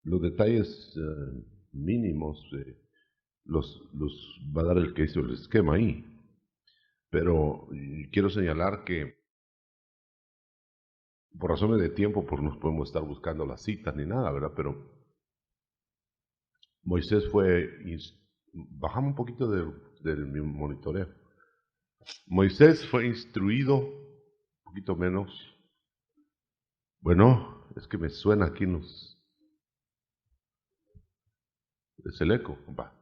Los detalles mínimos los va a dar el que hizo el esquema ahí. Pero quiero señalar que por razones de tiempo pues no podemos estar buscando las citas ni nada, ¿verdad? Pero Moisés fue, bajamos un poquito de mi monitoreo. Moisés fue instruido, un poquito menos. Bueno, es que me suena aquí es el eco. Va.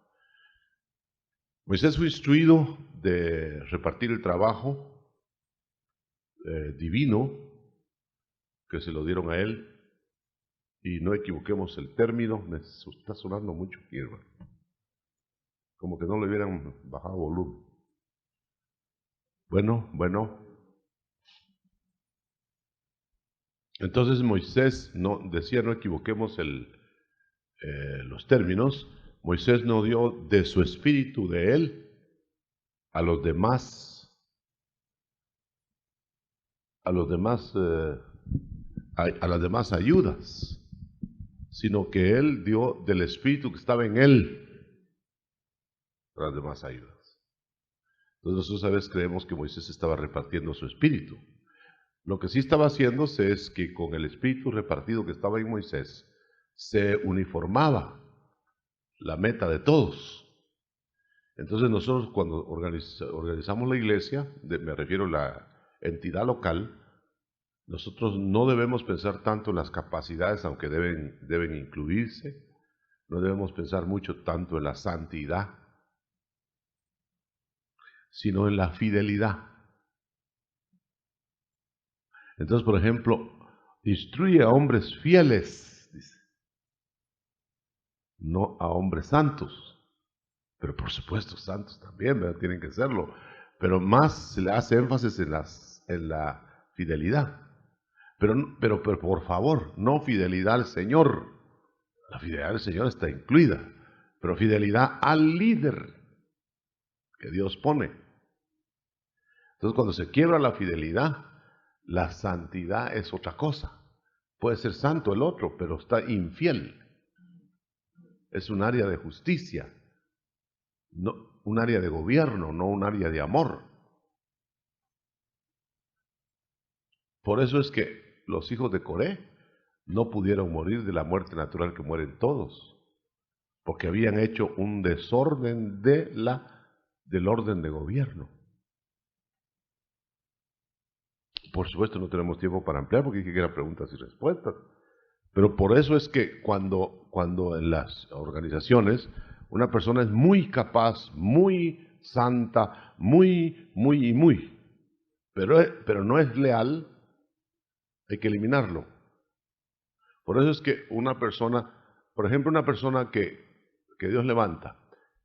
Moisés fue instruido de repartir el trabajo divino que se lo dieron a él, y no equivoquemos el término, me está sonando mucho aquí, hermano. Como que no le hubieran bajado volumen. Bueno. Entonces Moisés no decía, no equivoquemos los términos. Moisés no dio de su espíritu de él a los demás, a las demás ayudas, sino que él dio del espíritu que estaba en él a las demás ayudas. Entonces nosotros a veces creemos que Moisés estaba repartiendo su espíritu. Lo que sí estaba haciéndose es que con el espíritu repartido que estaba en Moisés, se uniformaba la meta de todos. Entonces nosotros cuando organizamos la iglesia, me refiero a la entidad local, nosotros no debemos pensar tanto en las capacidades, aunque deben incluirse, no debemos pensar mucho tanto en la santidad, sino en la fidelidad. Entonces, por ejemplo, instruye a hombres fieles, dice, no a hombres santos. Pero por supuesto, santos también, ¿verdad? Tienen que serlo. Pero más se le hace énfasis en la fidelidad. Pero por favor, no fidelidad al Señor. La fidelidad al Señor está incluida. Pero fidelidad al líder que Dios pone. Entonces, cuando se quiebra la fidelidad, la santidad es otra cosa. Puede ser santo el otro, pero está infiel. Es un área de justicia. No, un área de gobierno, no un área de amor. Por eso es que los hijos de Coré no pudieron morir de la muerte natural que mueren todos, porque habían hecho un desorden del orden de gobierno. Por supuesto no tenemos tiempo para ampliar porque hay que dar preguntas y respuestas, pero por eso es que cuando en las organizaciones una persona es muy capaz, muy santa, muy, pero no es leal, hay que eliminarlo. Por eso es que una persona, por ejemplo, una persona que Dios levanta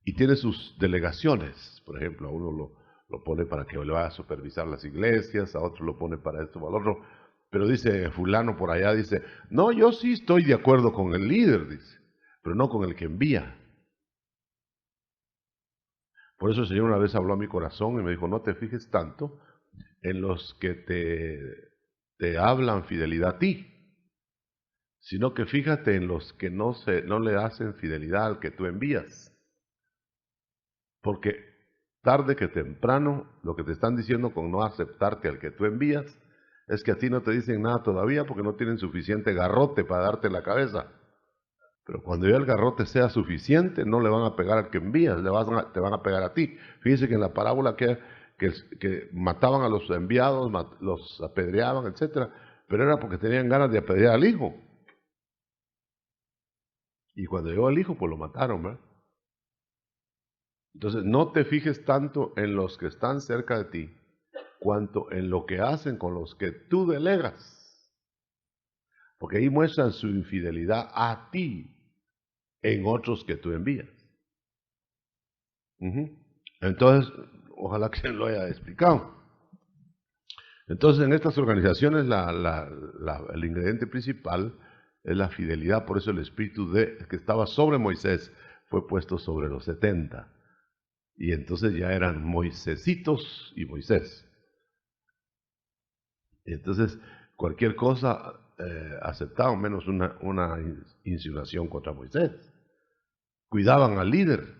y tiene sus delegaciones, por ejemplo, a uno lo pone para que le vaya a supervisar las iglesias, a otro lo pone para esto, para el otro, pero dice fulano por allá, dice, no, yo sí estoy de acuerdo con el líder, dice, pero no con el que envía. Por eso el Señor una vez habló a mi corazón y me dijo, no te fijes tanto en los que te hablan fidelidad a ti, sino que fíjate en los que no le hacen fidelidad al que tú envías. Porque tarde que temprano, lo que te están diciendo con no aceptarte al que tú envías, es que a ti no te dicen nada todavía porque no tienen suficiente garrote para darte la cabeza. Pero cuando ya el garrote sea suficiente, no le van a pegar al que envías, te van a pegar a ti. Fíjense que en la parábola que mataban a los enviados, los apedreaban, etc. Pero era porque tenían ganas de apedrear al hijo. Y cuando llegó el hijo, pues lo mataron, ¿verdad? Entonces, no te fijes tanto en los que están cerca de ti, cuanto en lo que hacen con los que tú delegas. Porque ahí muestran su infidelidad a ti en otros que tú envías. Entonces, ojalá que lo haya explicado. Entonces, en estas organizaciones, el ingrediente principal es la fidelidad. Por eso el espíritu que estaba sobre Moisés fue puesto sobre los 70. Y entonces ya eran Moisésitos y Moisés. Entonces, cualquier cosa aceptaban menos una insinuación contra Moisés. Cuidaban al líder.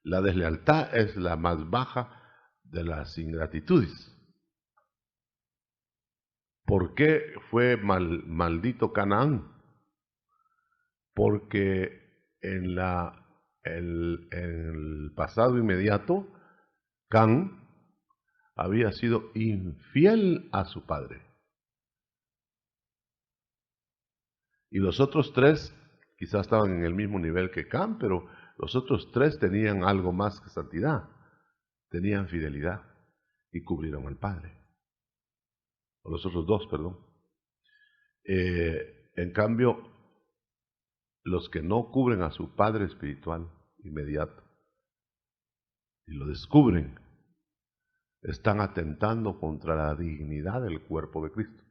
La deslealtad es la más baja de las ingratitudes. ¿Por qué fue maldito Canaán? Porque en el pasado inmediato, Can había sido infiel a su padre. Y los otros tres quizás estaban en el mismo nivel que Can, pero los otros tres tenían algo más que santidad. Tenían fidelidad y cubrieron al padre. O los otros dos, perdón. En cambio, los que no cubren a su padre espiritual inmediato y lo descubren, están atentando contra la dignidad del cuerpo de Cristo.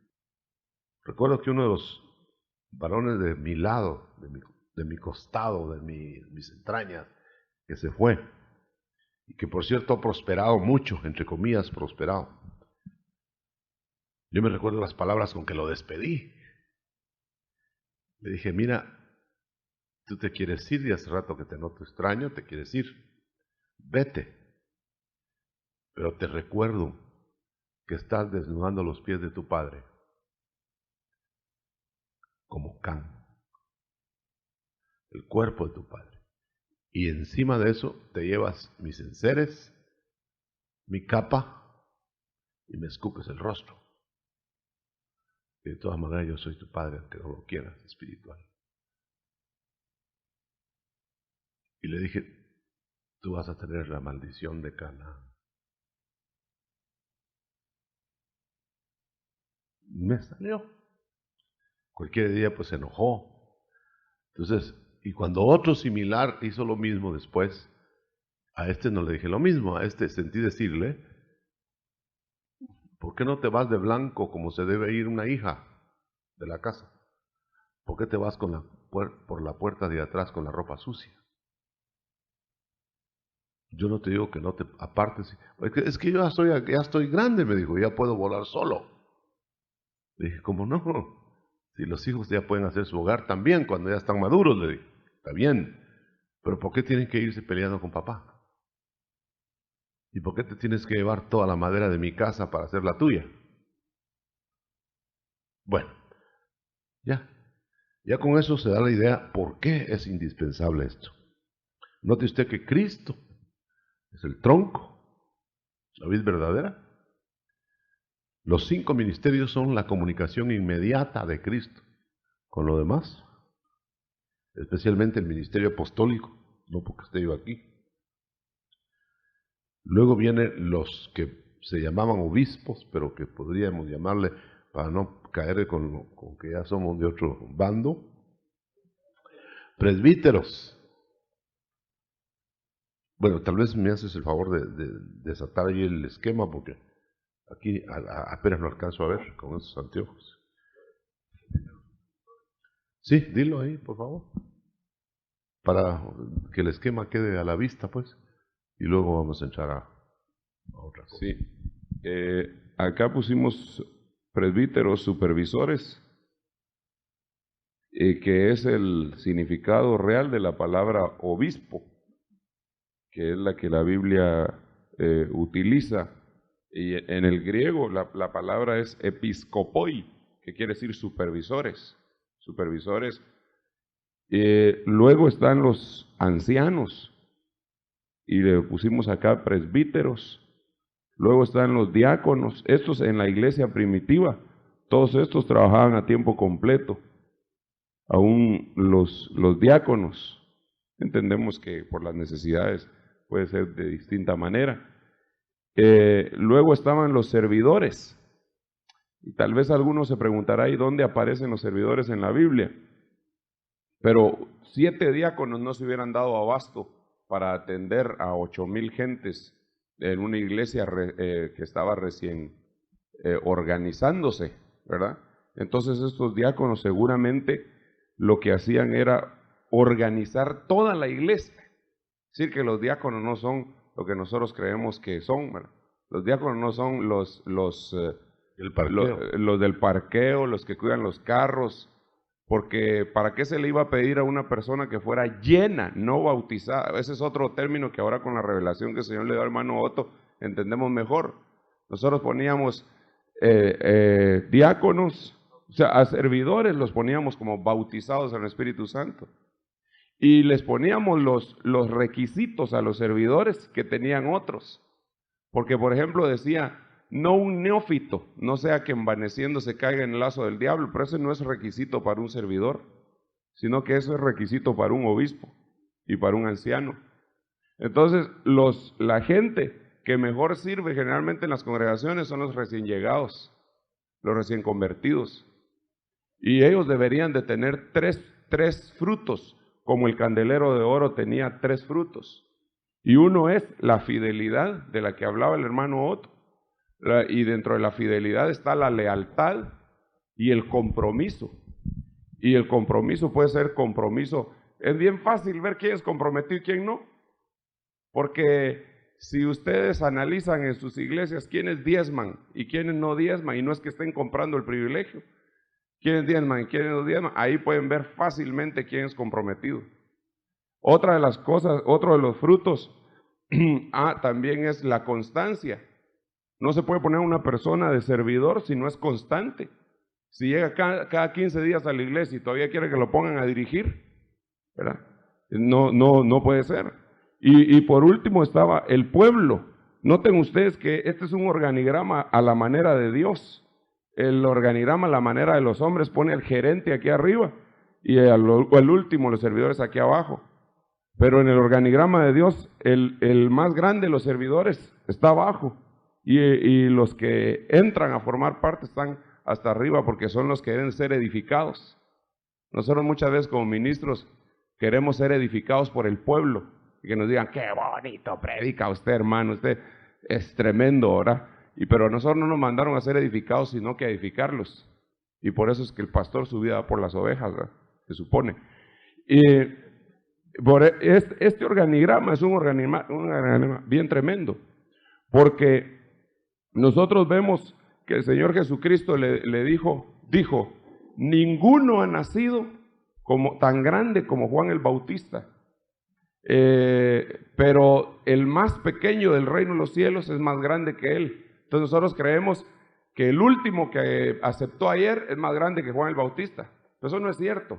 Recuerdo que uno de los varones de mi lado, de mi costado, de mis entrañas, que se fue, y que por cierto ha prosperado mucho, entre comillas, prosperado. Yo me recuerdo las palabras con que lo despedí. Le dije, mira, tú te quieres ir y hace rato que te noto extraño, te quieres ir, vete. Pero te recuerdo que estás desnudando los pies de tu padre, como Can, el cuerpo de tu padre. Y encima de eso te llevas mis enseres, mi capa, y me escupes el rostro. Y de todas maneras yo soy tu padre, aunque no lo quieras, espiritual. Y le dije, tú vas a tener la maldición de Canaán. Me salió. Cualquier día pues se enojó. Entonces, y cuando otro similar hizo lo mismo después, a este no le dije lo mismo, a este sentí decirle, ¿por qué no te vas de blanco como se debe ir una hija de la casa? ¿Por qué te vas por la puerta de atrás con la ropa sucia? Yo no te digo que no te apartes. Es que yo ya estoy grande, me dijo, ya puedo volar solo. Le dije, ¿cómo no? Si los hijos ya pueden hacer su hogar también cuando ya están maduros, le dije, está bien. Pero ¿por qué tienen que irse peleando con papá? ¿Y por qué te tienes que llevar toda la madera de mi casa para hacer la tuya? Bueno, ya con eso se da la idea por qué es indispensable esto. Note usted que Cristo es el tronco, la vid verdadera. Los 5 ministerios son la comunicación inmediata de Cristo con lo demás, especialmente el ministerio apostólico, no porque esté yo aquí. Luego vienen los que se llamaban obispos, pero que podríamos llamarle, para no caer con que ya somos de otro bando, presbíteros. Bueno, tal vez me haces el favor de desatar ahí el esquema, porque aquí apenas lo alcanzo a ver con esos anteojos. Sí, dilo ahí, por favor, para que el esquema quede a la vista, pues, y luego vamos a entrar a otra cosa. Sí, acá pusimos presbíteros supervisores, que es el significado real de la palabra obispo, que es la que la Biblia utiliza. Y en el griego la palabra es episkopoi, que quiere decir supervisores. Supervisores. Luego están los ancianos, y le pusimos acá presbíteros. Luego están los diáconos. Estos en la iglesia primitiva, todos estos trabajaban a tiempo completo. Aún los diáconos, entendemos que por las necesidades puede ser de distinta manera. Luego estaban los servidores. Y tal vez alguno se preguntará, ¿y dónde aparecen los servidores en la Biblia? Pero 7 diáconos no se hubieran dado abasto para atender a 8,000 gentes en una iglesia que estaba recién organizándose, ¿verdad? Entonces estos diáconos seguramente lo que hacían era organizar toda la iglesia. Es decir, que los diáconos no son lo que nosotros creemos que son, ¿verdad? Los diáconos no son los El parqueo. Los del parqueo, los que cuidan los carros, porque ¿para qué se le iba a pedir a una persona que fuera llena, no bautizada? Ese es otro término que ahora con la revelación que el Señor le dio al hermano Otto entendemos mejor. Nosotros poníamos diáconos, o sea, a servidores los poníamos como bautizados en el Espíritu Santo. Y les poníamos los requisitos a los servidores que tenían otros. Porque, por ejemplo, decía, no un neófito, no sea que envaneciendo se caiga en el lazo del diablo, pero ese no es requisito para un servidor, sino que eso es requisito para un obispo y para un anciano. Entonces, la gente que mejor sirve generalmente en las congregaciones son los recién llegados, los recién convertidos. Y ellos deberían de tener tres frutos, como el candelero de oro tenía 3 frutos. Y uno es la fidelidad de la que hablaba el hermano Otto. Y dentro de la fidelidad está la lealtad y el compromiso. Y el compromiso puede ser compromiso. Es bien fácil ver quién es comprometido y quién no. Porque si ustedes analizan en sus iglesias quiénes diezman y quiénes no diezman, y no es que estén comprando el privilegio, quiénes diezman y quiénes no diezman, ahí pueden ver fácilmente quién es comprometido. Otra de las cosas, otro de los frutos también es la constancia. No se puede poner una persona de servidor si no es constante. Si llega cada 15 días a la iglesia y todavía quiere que lo pongan a dirigir, ¿verdad? No puede ser. Y por último estaba el pueblo. Noten ustedes que este es un organigrama a la manera de Dios. El organigrama a la manera de los hombres pone al gerente aquí arriba y al último los servidores aquí abajo. Pero en el organigrama de Dios, el más grande de los servidores está abajo y los que entran a formar parte están hasta arriba porque son los que deben ser edificados. Nosotros muchas veces como ministros queremos ser edificados por el pueblo y que nos digan, qué bonito predica usted, hermano, usted es tremendo, ¿verdad? Pero a nosotros no nos mandaron a ser edificados, sino que a edificarlos. Y por eso es que el pastor su vida da por las ovejas, ¿verdad? Se supone. Este organigrama es un organigrama bien tremendo, porque nosotros vemos que el Señor Jesucristo le dijo, ninguno ha nacido tan grande como Juan el Bautista, pero el más pequeño del reino de los cielos es más grande que él. Entonces nosotros creemos que el último que aceptó ayer es más grande que Juan el Bautista. Pero eso no es cierto.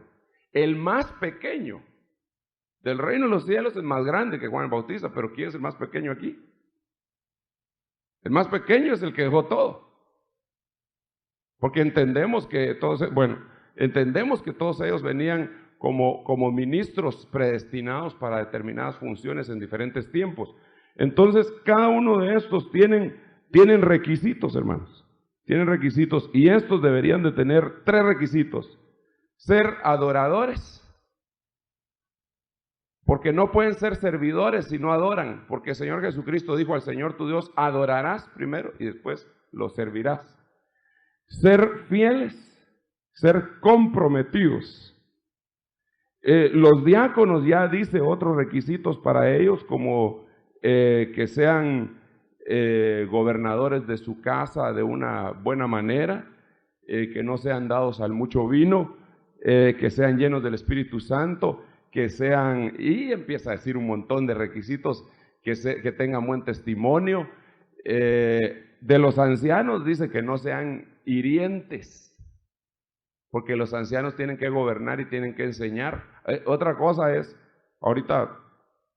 El más pequeño del reino de los cielos es más grande que Juan el Bautista, pero ¿quién es el más pequeño aquí? El más pequeño es el que dejó todo. Porque entendemos que todos ellos venían como ministros predestinados para determinadas funciones en diferentes tiempos. Entonces, cada uno de estos tienen requisitos, hermanos. Tienen requisitos y estos deberían de tener 3 requisitos. Ser adoradores, porque no pueden ser servidores si no adoran, porque el Señor Jesucristo dijo al Señor tu Dios, adorarás primero y después lo servirás. Ser fieles, ser comprometidos. Los diáconos ya dice otros requisitos para ellos, como que sean gobernadores de su casa de una buena manera, que no sean dados al mucho vino, que sean llenos del Espíritu Santo, y empieza a decir un montón de requisitos, que tengan buen testimonio. De los ancianos dice que no sean hirientes, porque los ancianos tienen que gobernar y tienen que enseñar. Otra cosa es, ahorita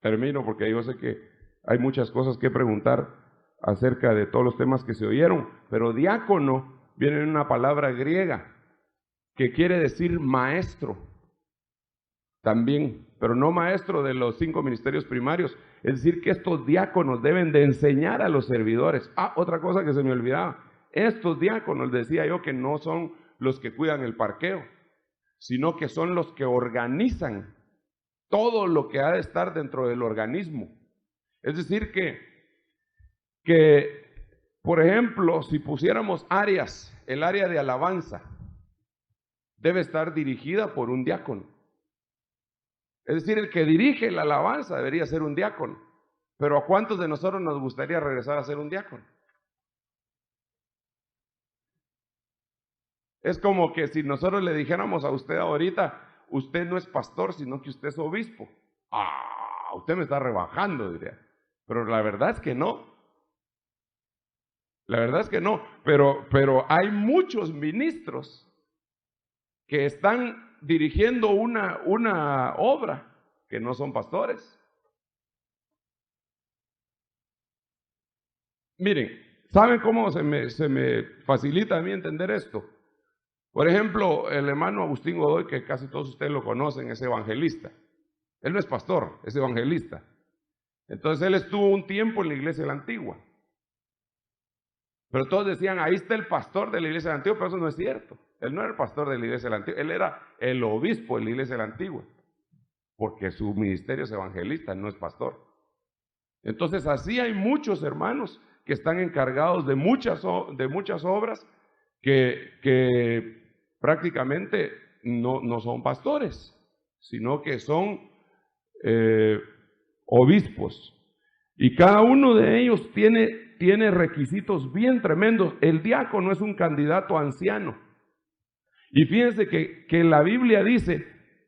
termino porque yo sé que hay muchas cosas que preguntar acerca de todos los temas que se oyeron, pero diácono viene de una palabra griega que quiere decir maestro también, pero no maestro de los 5 ministerios primarios, es decir que estos diáconos deben de enseñar a los servidores. Otra cosa que se me olvidaba, estos diáconos, decía yo, que no son los que cuidan el parqueo, sino que son los que organizan todo lo que ha de estar dentro del organismo. Es decir que por ejemplo, si pusiéramos áreas, el área de alabanza debe estar dirigida por un diácono. Es decir, el que dirige la alabanza debería ser un diácono. Pero ¿a cuántos de nosotros nos gustaría regresar a ser un diácono? Es como que si nosotros le dijéramos a usted ahorita, usted no es pastor, sino que usted es obispo. Ah, usted me está rebajando, diría. Pero la verdad es que no. La verdad es que no. Pero hay muchos ministros que están dirigiendo una obra que no son pastores. Miren, ¿saben cómo se me facilita a mí entender esto? Por ejemplo, el hermano Agustín Godoy, que casi todos ustedes lo conocen, es evangelista. Él no es pastor, es evangelista. Entonces él estuvo un tiempo en la iglesia de la Antigua. Pero todos decían, ahí está el pastor de la iglesia de la Antigua, pero eso no es cierto. Él no era el pastor de la iglesia de la Antigua, él era el obispo de la iglesia de la Antigua. Porque su ministerio es evangelista, no es pastor. Entonces así hay muchos hermanos que están encargados de muchas obras que prácticamente no son pastores, sino que son obispos. Y cada uno de ellos tiene requisitos bien tremendos. El diácono es un candidato anciano. Y fíjense que la Biblia dice,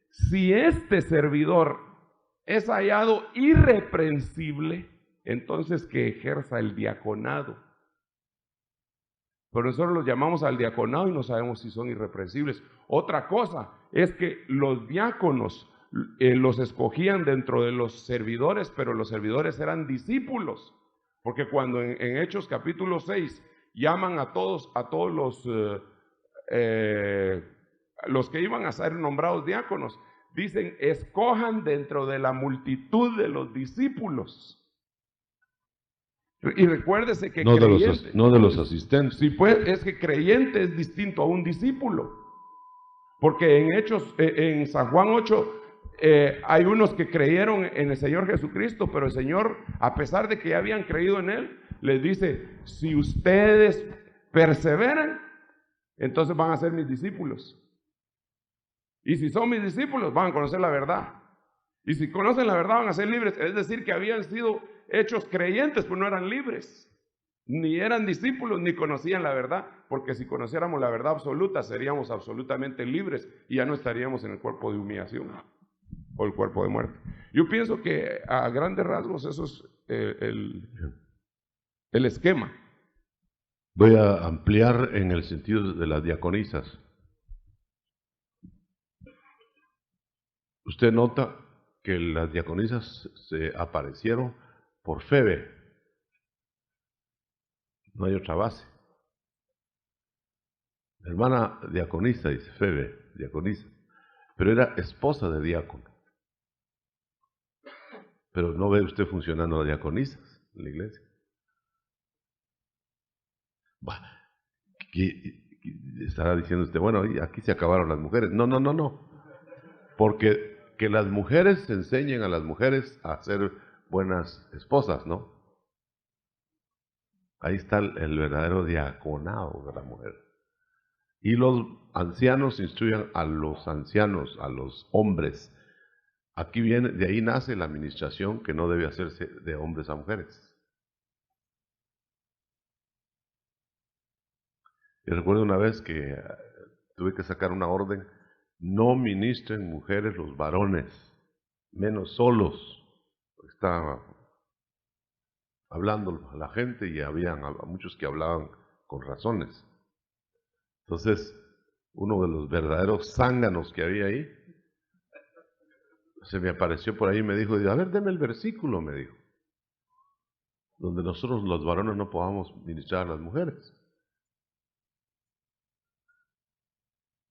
si este servidor es hallado irreprensible, entonces que ejerza el diaconado. Pero nosotros los llamamos al diaconado y no sabemos si son irreprensibles. Otra cosa es que los diáconos los escogían dentro de los servidores, pero los servidores eran discípulos. Porque cuando en Hechos capítulo 6 llaman a todos los que iban a ser nombrados diáconos, dicen, escojan dentro de la multitud de los discípulos. Y recuérdese que no de los asistentes. Sí, pues es que creyente es distinto a un discípulo. Porque en Hechos, en San Juan 8, hay unos que creyeron en el Señor Jesucristo, pero el Señor, a pesar de que ya habían creído en Él, les dice, si ustedes perseveran, entonces van a ser mis discípulos. Y si son mis discípulos, van a conocer la verdad. Y si conocen la verdad, van a ser libres. Es decir, que habían sido hechos creyentes, pues no eran libres. Ni eran discípulos, ni conocían la verdad. Porque si conociéramos la verdad absoluta, seríamos absolutamente libres y ya no estaríamos en el cuerpo de humillación o el cuerpo de muerte. Yo pienso que a grandes rasgos eso es el esquema. Voy a ampliar en el sentido de las diaconisas. Usted nota que las diaconisas se aparecieron por Febe. No hay otra base. La hermana diaconisa, dice Febe, diaconisa, pero era esposa de diácono. Pero no ve usted funcionando las diaconisas en la iglesia. Estará diciendo usted, bueno, aquí se acabaron las mujeres. No. Porque que las mujeres enseñen a las mujeres a ser buenas esposas, ¿no? Ahí está el verdadero diaconado de la mujer. Y los ancianos instruyan a los ancianos, a los hombres. Aquí viene, de ahí nace la administración que no debe hacerse de hombres a mujeres. Y recuerdo una vez que tuve que sacar una orden, no ministren mujeres los varones, menos solos. Estaba hablando a la gente y habían muchos que hablaban con razones. Entonces, uno de los verdaderos zánganos que había ahí, se me apareció por ahí y me dijo, a ver, deme el versículo, me dijo, donde nosotros los varones no podamos ministrar a las mujeres.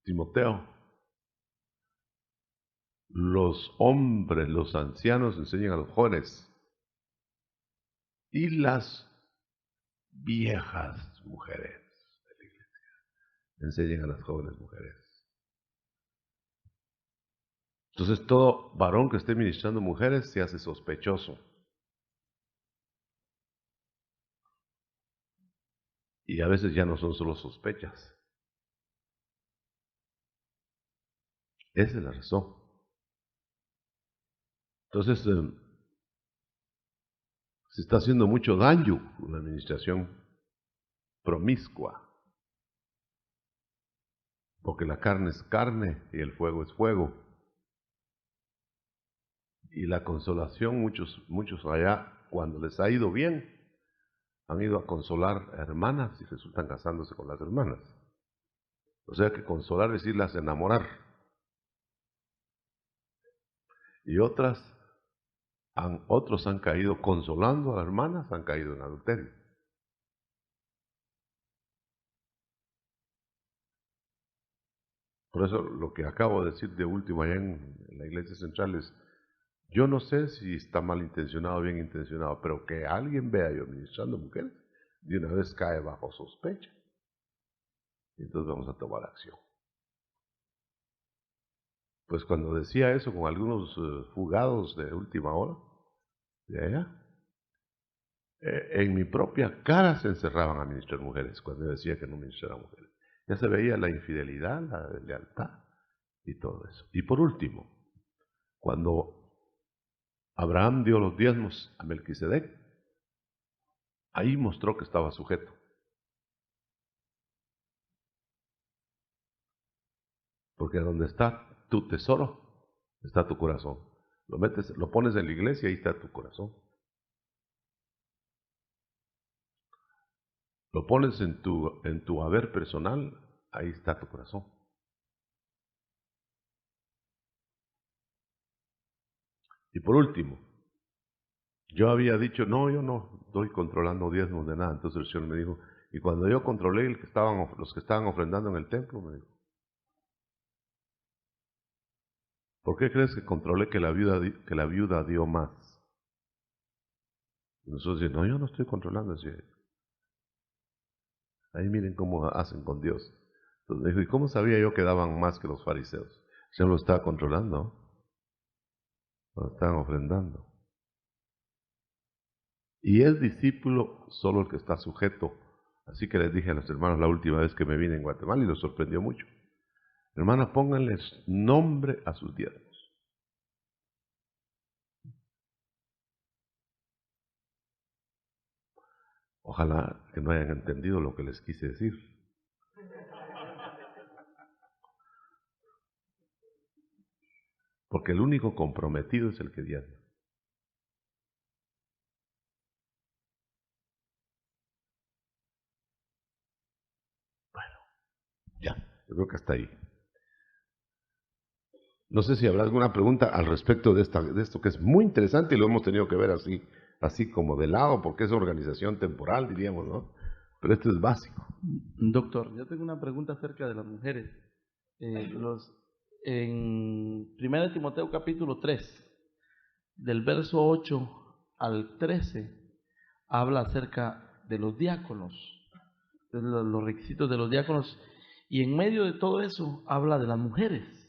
Timoteo, los hombres, los ancianos enseñan a los jóvenes y las viejas mujeres de la iglesia enseñan a las jóvenes mujeres. Entonces todo varón que esté ministrando mujeres se hace sospechoso. Y a veces ya no son solo sospechas. Esa es la razón. Entonces, se está haciendo mucho daño con la administración promiscua. porque la carne es carne y el fuego es fuego. Y la consolación, muchos allá, cuando les ha ido bien, han ido a consolar a hermanas y resultan casándose con las hermanas. O sea que consolar es irlas a enamorar. Y otros han caído consolando a las hermanas, han caído en adulterio. Por eso lo que acabo de decir de último allá en la iglesia central es, yo no sé si está mal intencionado o bien intencionado, pero que alguien vea yo ministrando mujeres, de una vez cae bajo sospecha. Y entonces vamos a tomar acción. Pues cuando decía eso con algunos fugados de última hora, de allá, en mi propia cara se encerraban a ministrar mujeres cuando yo decía que no ministraran mujeres. Ya se veía la infidelidad, la lealtad y todo eso. Y por último, cuando Abraham dio los diezmos a Melquisedec, ahí mostró que estaba sujeto. Porque donde está tu tesoro, está tu corazón. Lo pones en la iglesia y ahí está tu corazón. Lo pones en tu haber personal, ahí está tu corazón. Y por último, yo había dicho, no, yo no estoy controlando diezmos de nada. Entonces el Señor me dijo, y cuando yo controlé los que estaban ofrendando en el templo, me dijo, ¿por qué crees que controlé que la viuda dio más? Y nosotros decimos, no, yo no estoy controlando. Decía, ahí miren cómo hacen con Dios. Entonces me dijo, ¿y cómo sabía yo que daban más que los fariseos? El Señor lo estaba controlando, lo estaban ofrendando. Y es discípulo solo el que está sujeto. Así que les dije a los hermanos la última vez que me vine en Guatemala y los sorprendió mucho. Hermanas, pónganles nombre a sus diezmos. Ojalá que no hayan entendido lo que les quise decir. Porque el único comprometido es el que diezma. Bueno, ya, yo creo que hasta ahí. No sé si habrá alguna pregunta al respecto de esto que es muy interesante y lo hemos tenido que ver así como de lado, porque es organización temporal, diríamos, ¿no? Pero esto es básico. Doctor, yo tengo una pregunta acerca de las mujeres. En 1 Timoteo capítulo 3, del verso 8 al 13, habla acerca de los diáconos, de los requisitos de los diáconos, y en medio de todo eso habla de las mujeres.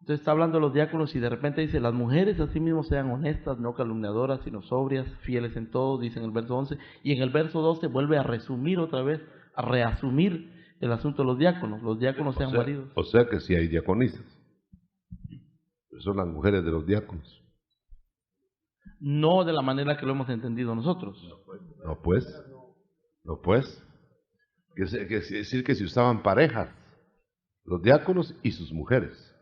Entonces está hablando de los diáconos y de repente dice, las mujeres asimismo sean honestas, no calumniadoras, sino sobrias, fieles en todo, dice en el verso 11, y en el verso 12 vuelve a resumir otra vez, a reasumir el asunto de los diáconos sean maridos. O sea que sí hay diaconisas, son las mujeres de los diáconos. No de la manera que lo hemos entendido nosotros. No pues. Quiere decir que se usaban parejas, los diáconos y sus mujeres.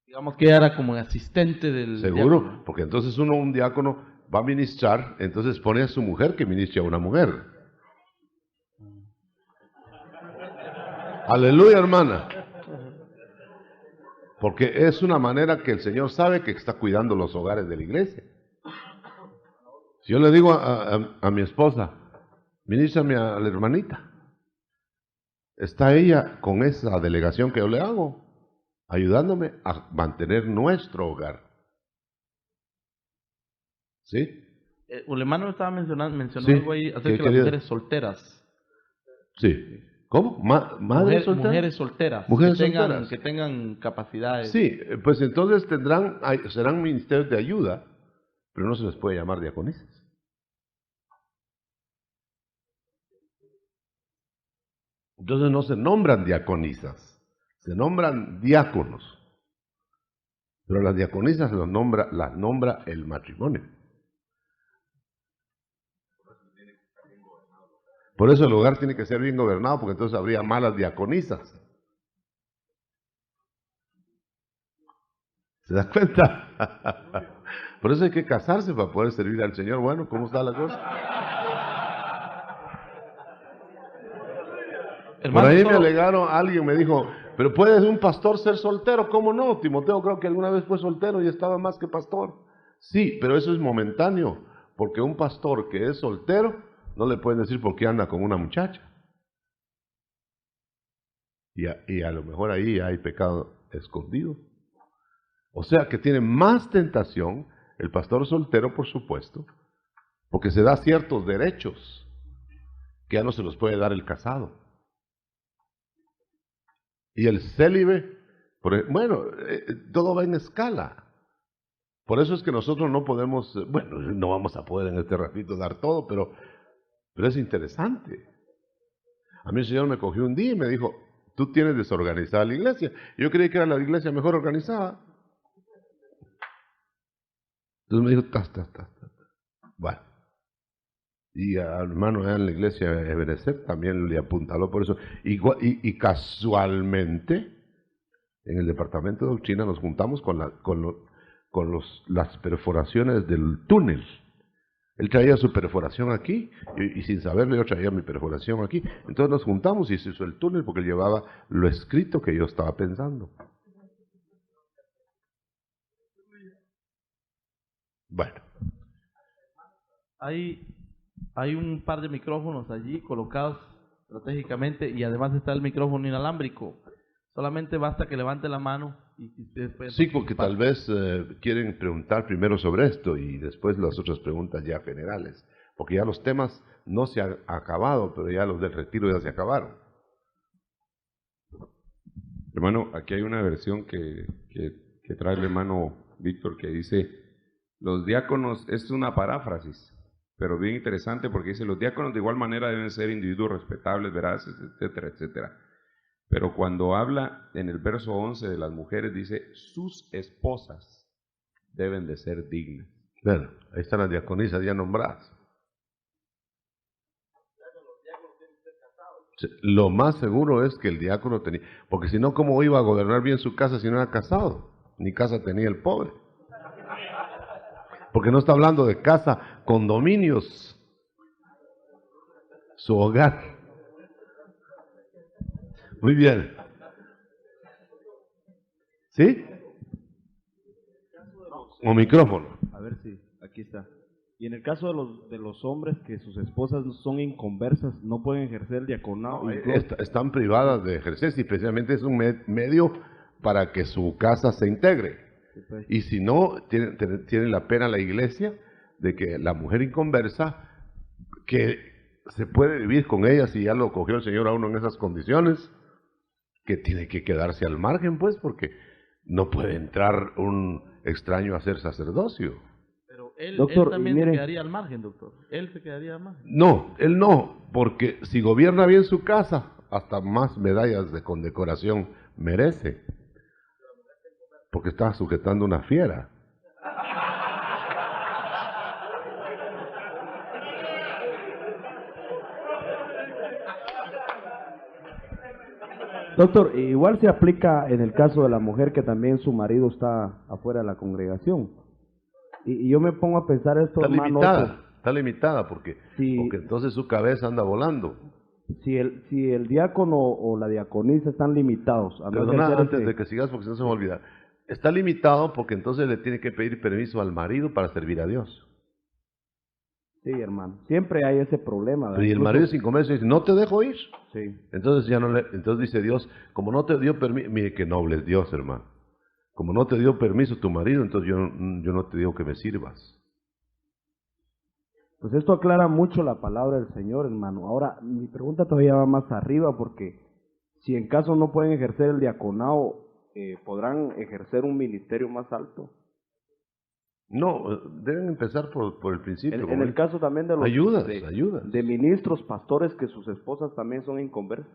Digamos que era como asistente del Seguro, diácono. porque entonces un diácono va a ministrar, entonces pone a su mujer que ministre a una mujer. Aleluya, hermana. Porque es una manera que el Señor sabe que está cuidando los hogares de la iglesia. Si yo le digo a mi esposa, ministrame a la hermanita, está ella con esa delegación que yo le hago, ayudándome a mantener nuestro hogar. ¿Sí? Un hermano estaba mencionando Sí, algo ahí acerca de las mujeres solteras. Sí. ¿Cómo? ¿Madres solteras? Mujeres solteras. Mujeres solteras. solteras. Que tengan capacidades. Sí, pues entonces serán ministerios de ayuda, pero no se les puede llamar diaconisas. Entonces no se nombran diaconisas, se nombran diáconos. Pero las diaconisas las nombra el matrimonio. Por eso el hogar tiene que ser bien gobernado, porque entonces habría malas diaconisas. ¿Se da cuenta? Por eso hay que casarse para poder servir al Señor. Bueno, ¿cómo está la cosa? Por ahí me alegaron, alguien me dijo, pero ¿puede un pastor ser soltero? ¿Cómo no? Timoteo creo que alguna vez fue soltero y estaba más que pastor. Sí, pero eso es momentáneo, porque un pastor que es soltero, no le pueden decir por qué anda con una muchacha. Y a lo mejor ahí hay pecado escondido. O sea que tiene más tentación el pastor soltero, por supuesto, porque se da ciertos derechos que ya no se los puede dar el casado. Y el célibe, bueno, todo va en escala. Por eso es que nosotros no podemos, bueno, no vamos a poder en este ratito dar todo, pero es interesante. A mí el Señor me cogió un día y me dijo, tú tienes desorganizada la iglesia. Yo creí que era la iglesia mejor organizada. Entonces me dijo, Bueno. Y al hermano allá en la iglesia de Ebenezer también le apuntaló por eso. Y casualmente, en el departamento de doctrina nos juntamos con las perforaciones del túnel. Él traía su perforación aquí, y sin saberlo yo traía mi perforación aquí. Entonces nos juntamos y se hizo el túnel porque él llevaba lo escrito que yo estaba pensando. Bueno. Hay un par de micrófonos allí colocados estratégicamente y además está el micrófono inalámbrico. Solamente basta que levante la mano y que ustedes pueden... Sí, porque tal vez quieren preguntar primero sobre esto y después las otras preguntas ya generales. Porque ya los temas no se han acabado, pero ya los del retiro ya se acabaron. Hermano, aquí hay una versión que trae el hermano Víctor que dice, los diáconos, es una paráfrasis, pero bien interesante porque dice, los diáconos de igual manera deben ser individuos respetables, veraces, etcétera, etcétera. Pero cuando habla en el verso 11 de las mujeres, dice, sus esposas deben de ser dignas. Bueno, ahí están las diaconisas ya nombradas. Lo más seguro es que el diácono tenía, porque si no, ¿cómo iba a gobernar bien su casa si no era casado? Ni casa tenía el pobre. Porque no está hablando de casa, condominios, su hogar. Muy bien. ¿Sí? O micrófono. A ver si, aquí está. Y en el caso de los hombres que sus esposas son inconversas, no pueden ejercer el diaconado. Están privadas de ejercer, y precisamente es un medio para que su casa se integre. Y si no, tiene la pena la iglesia de que la mujer inconversa, que se puede vivir con ella si ya lo cogió el Señor a uno en esas condiciones, que tiene que quedarse al margen, pues, porque no puede entrar un extraño a ser sacerdocio. Pero él también se quedaría al margen, doctor. Él se quedaría al margen. No, él no, porque si gobierna bien su casa, hasta más medallas de condecoración merece. Porque está sujetando una fiera. Doctor, igual se aplica en el caso de la mujer que también su marido está afuera de la congregación. Y yo me pongo a pensar esto, hermano. Está limitada porque entonces su cabeza anda volando. Si el diácono o la diaconisa están limitados a no Perdona, antes de que sigas, porque si no se me olvida. Está limitado porque entonces le tiene que pedir permiso al marido para servir a Dios. Sí, hermano. Siempre hay ese problema. Pero y el marido sin comercio dice, no te dejo ir. Sí. Entonces entonces dice Dios, como no te dio permiso, mire qué noble es Dios, hermano. Como no te dio permiso tu marido, entonces yo no te digo que me sirvas. Pues esto aclara mucho la palabra del Señor, hermano. Ahora, mi pregunta todavía va más arriba, porque si en caso no pueden ejercer el diaconado, ¿podrán ejercer un ministerio más alto? No, deben empezar por el principio. En el caso también de los ayudas. De ministros, pastores, que sus esposas también son inconversas.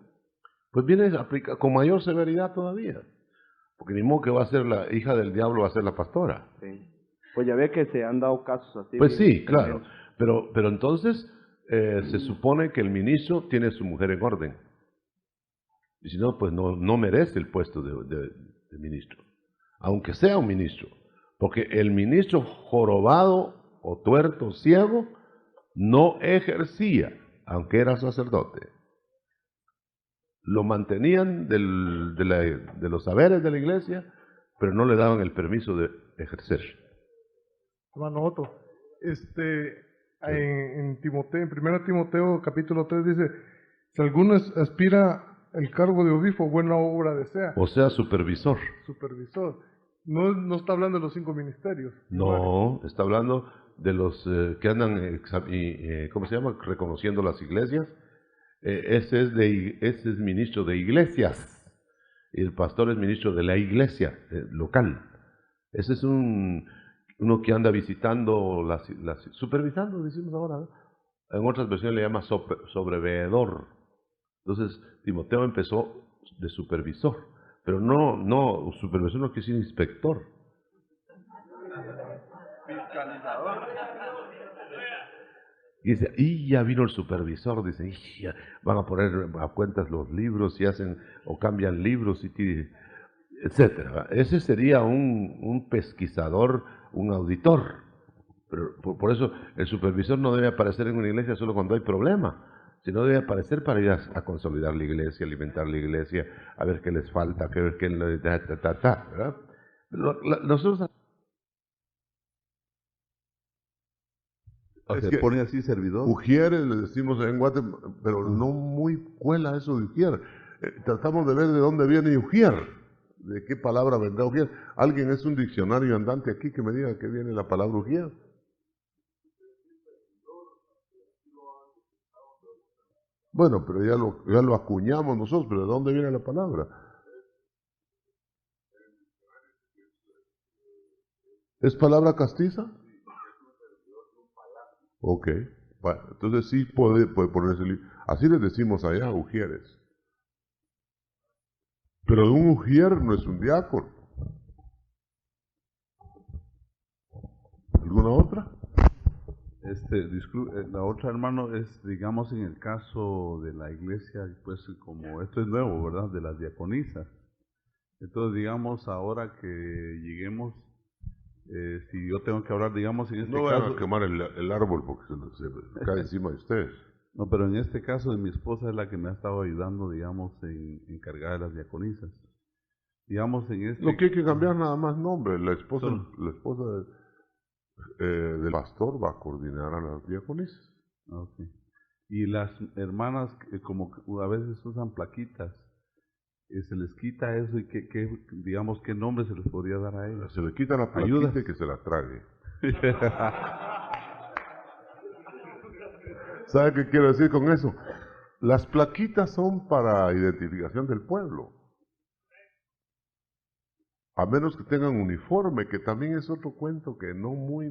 Pues viene a aplicar con mayor severidad todavía. Porque ni modo que va a ser la hija del diablo, va a ser la pastora. Sí. Pues ya ve que se han dado casos así. Pues sí, claro. Pero entonces se supone que el ministro tiene a su mujer en orden. Y si no, pues no merece el puesto de ministro. aunque sea un ministro, porque el ministro jorobado o tuerto ciego no ejercía, aunque era sacerdote. Lo mantenían de los saberes de la iglesia, pero no le daban el permiso de ejercer. Hermano Otto, en Timoteo, en 1 Timoteo capítulo 3 dice, si alguno aspira el cargo de obispo, buena obra desea. O sea, supervisor. Supervisor. No está hablando de los 5 ministerios. No, está hablando de los que andan, ¿cómo se llama? Reconociendo las iglesias. Ese es ministro de iglesias. Y el pastor es ministro de la iglesia local. Ese es uno que anda visitando, supervisando, decimos ahora, ¿no? En otras versiones le llama sobreveedor. Entonces, Timoteo empezó de supervisor, pero no, supervisor no quiere decir inspector. Fiscalizador. Y dice, y ya vino el supervisor, dice, y ya van a poner a cuentas los libros y hacen, o cambian libros, etcétera. Ese sería un pesquisador, un auditor. Pero por eso el supervisor no debe aparecer en una iglesia solo cuando hay problema, sino debe aparecer para ir a consolidar la iglesia, alimentar la iglesia, a ver qué les falta, a ver qué ¿verdad? Nosotros Se pone así servidor. Ujieres le decimos en Guatemala, pero no muy cuela eso de ujier. Tratamos de ver de dónde viene ujier, de qué palabra vendrá ujier. ¿Alguien es un diccionario andante aquí que me diga de qué viene la palabra ujier? Bueno, pero ya lo acuñamos nosotros, pero ¿de dónde viene la palabra? ¿Es palabra castiza? Ok, bueno, entonces sí puede ponerse, así les decimos allá, ujieres. Pero un ujier no es un diácono. ¿Alguna otra? La otra, hermano, es, digamos, en el caso de la iglesia, pues como esto es nuevo, ¿verdad? De las diaconisas. Entonces, digamos, ahora que lleguemos, si yo tengo que hablar, digamos, en este caso... No van a quemar el árbol porque se cae encima de ustedes. No, pero en este caso mi esposa es la que me ha estado ayudando, digamos, en encargar de las diaconisas. Digamos, en este... Lo que hay que cambiar nada más nombre. La esposa del pastor va a coordinar a las diaconisas. Okay. Y las hermanas, como a veces usan plaquitas, se les quita eso y digamos, ¿qué nombre se les podría dar a ellas? Se le quita la plaquita y que se la trague. ¿Sabe qué quiero decir con eso? Las plaquitas son para identificación del pueblo. A menos que tengan uniforme, que también es otro cuento que no muy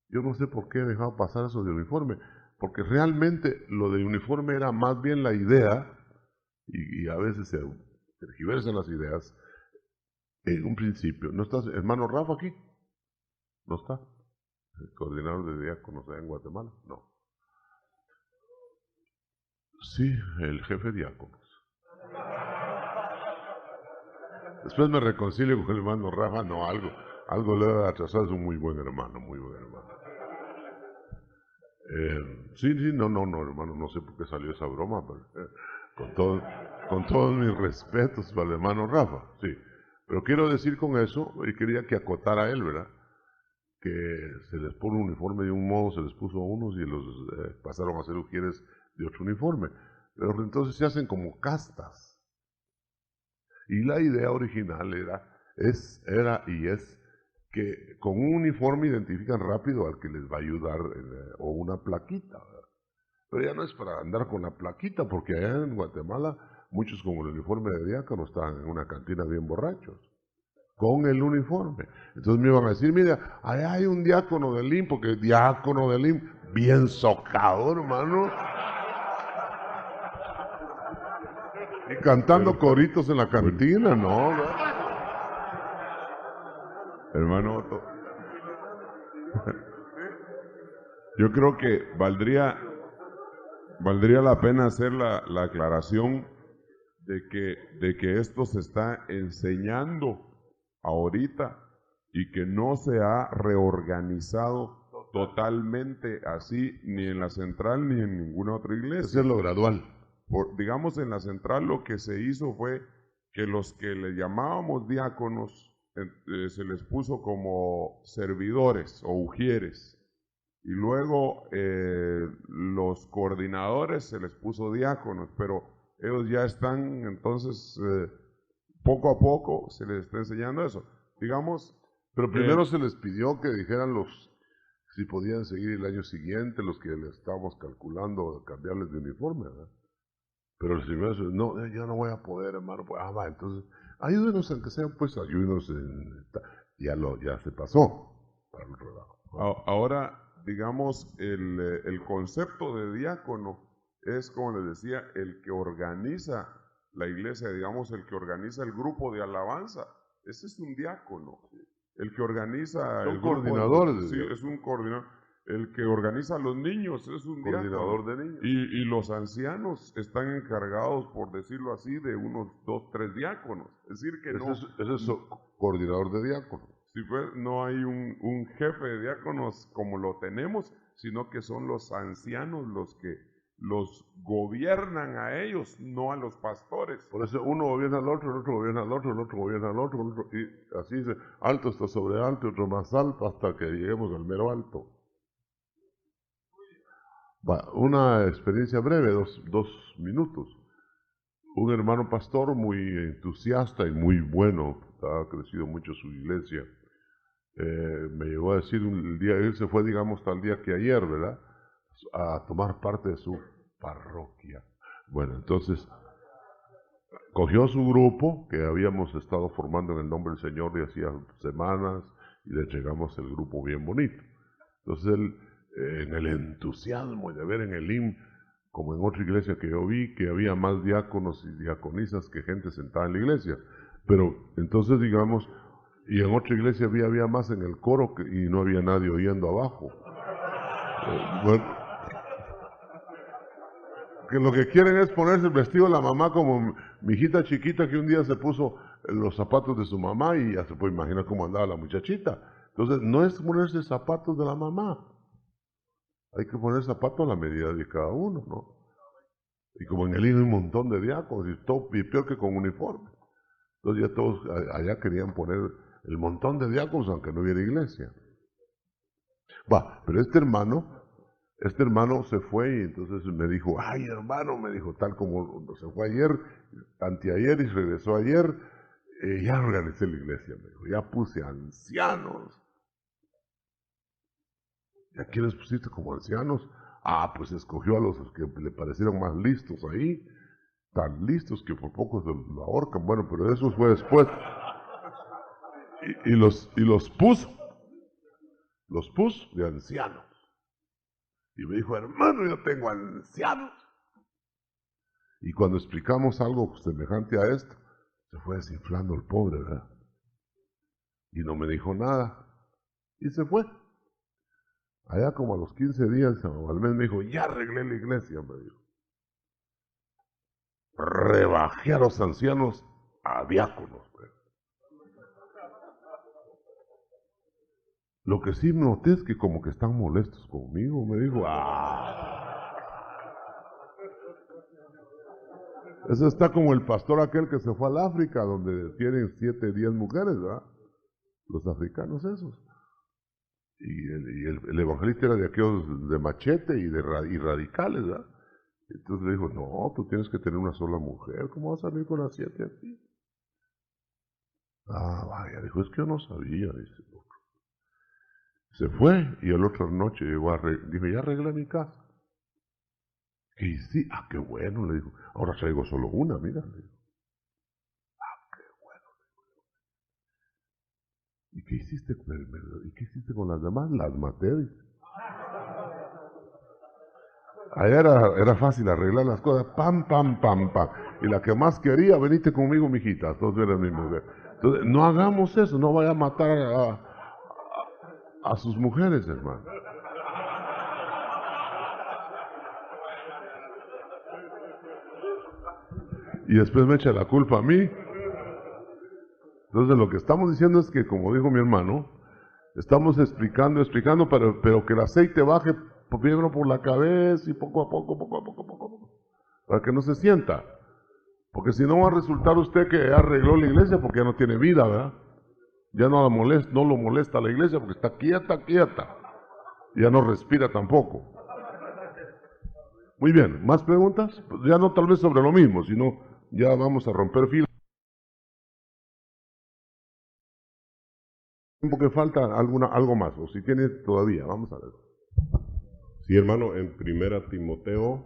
yo no sé por qué he dejado pasar eso de uniforme, porque realmente lo de uniforme era más bien la idea, y a veces se tergiversan las ideas, en un principio. ¿No está hermano Rafa aquí? ¿No está? ¿El coordinador de diáconos allá en Guatemala? No. Sí, el jefe de diáconos. Después me reconcilio con el hermano Rafa, no, algo le ha atrasado, es un muy buen hermano, muy buen hermano. Sí, no, hermano, no sé por qué salió esa broma, pero con todos mis respetos para el hermano Rafa, sí. Pero quiero decir con eso, y quería que acotara a él, ¿verdad? Que se les pone un uniforme de un modo, se les puso a unos y los pasaron a ser ujieres de otro uniforme. Pero entonces se hacen como castas. Y la idea original era y es que con un uniforme identifican rápido al que les va a ayudar, o una plaquita, ¿verdad? Pero ya no es para andar con la plaquita, porque allá en Guatemala muchos con el uniforme de diácono estaban en una cantina bien borrachos, con el uniforme. Entonces me iban a decir, mira, allá hay un diácono del IM, porque el diácono del IM, bien socado, hermano. Y cantando coritos en la cantina, ¿no? Hermano Otto, yo creo que valdría la pena hacer la aclaración de que esto se está enseñando ahorita y que no se ha reorganizado totalmente así ni en la central ni en ninguna otra iglesia. Hacerlo gradual. Digamos, en la central lo que se hizo fue que los que le llamábamos diáconos se les puso como servidores o ujieres. Y luego los coordinadores se les puso diáconos, pero ellos ya están, entonces, poco a poco se les está enseñando eso. Digamos, pero primero se les pidió que dijeran si podían seguir el año siguiente, los que le estábamos calculando cambiarles de uniforme, ¿verdad? Pero el Señor dice, no, yo no voy a poder, hermano. Pues, va, entonces, ayúdenos aunque sea, pues ayúdenos. Ya se pasó para el otro lado. Ahora, digamos, el concepto de diácono es, como les decía, el que organiza la iglesia, digamos, el que organiza el grupo de alabanza. Ese es un diácono. El que organiza... Son coordinadores. Sí, es un coordinador. El que organiza a los niños es un coordinador diácono. de niños. Y los ancianos están encargados, por decirlo así, de unos 2, 3 diáconos. Es decir, que ese es coordinador de diáconos. Sí, pues, no hay un jefe de diáconos como lo tenemos, sino que son los ancianos los que los gobiernan a ellos, no a los pastores. Por eso uno gobierna al otro, el otro gobierna al otro, el otro gobierna al otro, el otro, y así dice, alto está sobre alto, otro más alto, hasta que lleguemos al mero alto. Una experiencia breve, 2 minutos. Un hermano pastor muy entusiasta y muy bueno, ha crecido mucho su iglesia, me llegó a decir el día, él se fue, digamos, tal día que ayer, ¿verdad?, a tomar parte de su parroquia. Bueno, entonces, cogió su grupo, que habíamos estado formando en el nombre del Señor de hacía semanas, y le entregamos el grupo bien bonito. Entonces él, en el entusiasmo de ver en el IM, como en otra iglesia que yo vi, que había más diáconos y diaconisas que gente sentada en la iglesia. Pero entonces, digamos, y en otra iglesia había más en el coro y no había nadie oyendo abajo. Bueno, que lo que quieren es ponerse el vestido de la mamá como mi hijita chiquita que un día se puso los zapatos de su mamá y ya se puede imaginar cómo andaba la muchachita. Entonces, no es ponerse zapatos de la mamá. Hay que poner zapatos a la medida de cada uno, ¿no? Y como en el himno hay un montón de diáconos y peor que con uniforme. Entonces ya todos allá querían poner el montón de diáconos aunque no hubiera iglesia. Pero este hermano se fue y entonces me dijo, ay hermano, me dijo, tal como se fue ayer, anteayer y regresó ayer, ya organicé la iglesia, me dijo, ya puse ancianos. ¿Y a quiénes pusiste como ancianos? Pues escogió a los que le parecieron más listos ahí, tan listos que por poco se lo ahorcan. Bueno, pero eso fue después. Y los puso de ancianos. Y me dijo, hermano, yo tengo ancianos. Y cuando explicamos algo semejante a esto, se fue desinflando el pobre, ¿verdad? Y no me dijo nada. Y se fue. Allá como a los 15 días, al mes me dijo, ya arreglé la iglesia, me dijo. Rebajé a los ancianos a diáconos. Lo que sí noté es que como que están molestos conmigo, me dijo. Eso está como el pastor aquel que se fue al África, donde tienen 7, 10 mujeres, ¿verdad? Los africanos esos. Y el evangelista era de aquellos de machete y radicales, ¿verdad? Entonces le dijo, no, tú tienes que tener una sola mujer, ¿cómo vas a salir con las 7 así? Vaya, dijo, es que yo no sabía, dice. Se fue y la otra noche llegó dijo, ya arreglé mi casa. Y sí, qué bueno, le dijo, ahora traigo solo una, mira, le dijo. Qué bueno. ¿Y qué hiciste con las demás? Las maté, dice. Allá era fácil arreglar las cosas, pam, pam, pam, pam. Y la que más quería, venite conmigo, mijita, entonces era mi mujer. Entonces, no hagamos eso, no vaya a matar a sus mujeres, hermano. Y después me echa la culpa a mí. Entonces lo que estamos diciendo es que, como dijo mi hermano, estamos explicando, pero que el aceite baje primero por la cabeza y poco a poco, para que no se sienta. Porque si no va a resultar usted que ya arregló la iglesia porque ya no tiene vida, ¿verdad? Ya no lo molesta la iglesia porque está quieta. Ya no respira tampoco. Muy bien, ¿más preguntas? Pues ya no tal vez sobre lo mismo, sino ya vamos a romper filas. Porque falta algo más, o si tiene todavía, vamos a ver. Sí, hermano, en 1 Timoteo,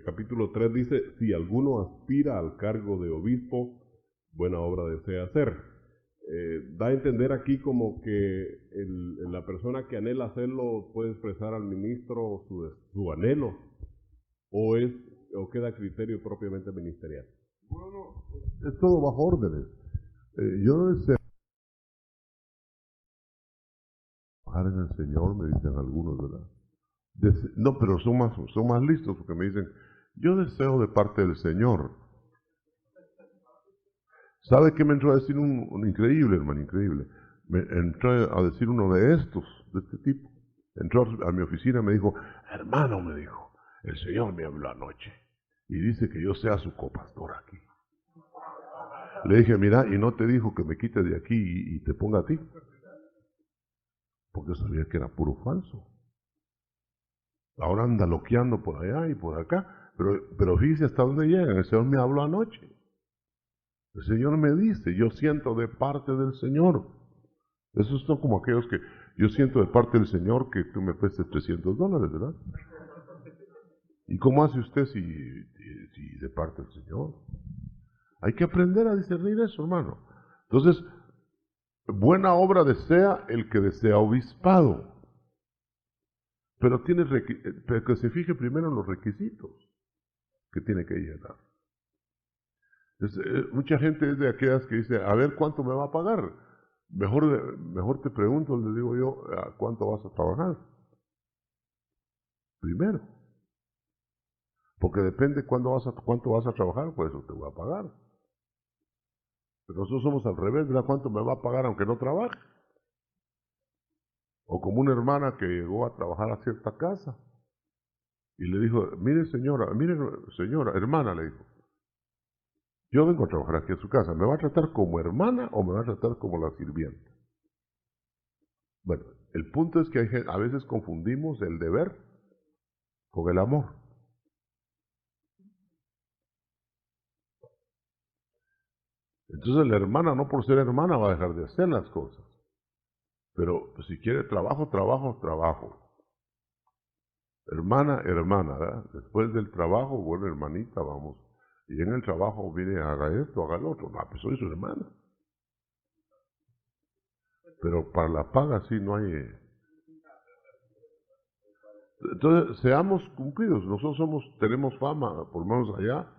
capítulo 3 dice, si alguno aspira al cargo de obispo, buena obra desea hacer. Da a entender aquí como que la persona que anhela hacerlo puede expresar al ministro su anhelo, o queda a criterio propiamente ministerial. Bueno, es todo bajo órdenes. Yo deseo trabajar en el Señor, me dicen algunos, ¿verdad? No, pero son más listos porque me dicen, yo deseo de parte del Señor. ¿Sabe qué me entró a decir un increíble, hermano, increíble? Me entró a decir uno de este tipo. Entró a mi oficina y me dijo, hermano, me dijo, el Señor me habló anoche y dice que yo sea su copastor aquí. Le dije, mira, ¿y no te dijo que me quite de aquí y te ponga a ti? Porque sabía que era puro falso. Ahora anda loqueando por allá y por acá, pero fíjese hasta dónde llegan. El Señor me habló anoche. El Señor me dice, yo siento de parte del Señor. Esos son como aquellos que yo siento de parte del Señor que tú me prestes $300, ¿verdad? ¿Y cómo hace usted si de parte del Señor? Hay que aprender a discernir eso, hermano. Entonces, buena obra desea el que desea obispado. Pero que se fije primero en los requisitos que tiene que llenar. Mucha gente es de aquellas que dice, a ver cuánto me va a pagar. Mejor te pregunto, le digo yo, ¿a cuánto vas a trabajar? Primero. Porque depende cuánto vas a trabajar, por eso te voy a pagar. Pero nosotros somos al revés, ¿verdad? ¿Cuánto me va a pagar aunque no trabaje? O como una hermana que llegó a trabajar a cierta casa y le dijo, mire señora, hermana, le dijo, yo vengo a trabajar aquí en su casa, ¿me va a tratar como hermana o me va a tratar como la sirvienta? Bueno, el punto es que a veces confundimos el deber con el amor. Entonces la hermana, no por ser hermana, va a dejar de hacer las cosas. Pero pues, si quiere trabajo. Hermana, ¿verdad? Después del trabajo, bueno, hermanita, vamos. Y en el trabajo viene, haga esto, haga lo otro. No, pues soy su hermana. Pero para la paga sí no hay. Entonces, seamos cumplidos. Nosotros tenemos fama, por lo menos allá,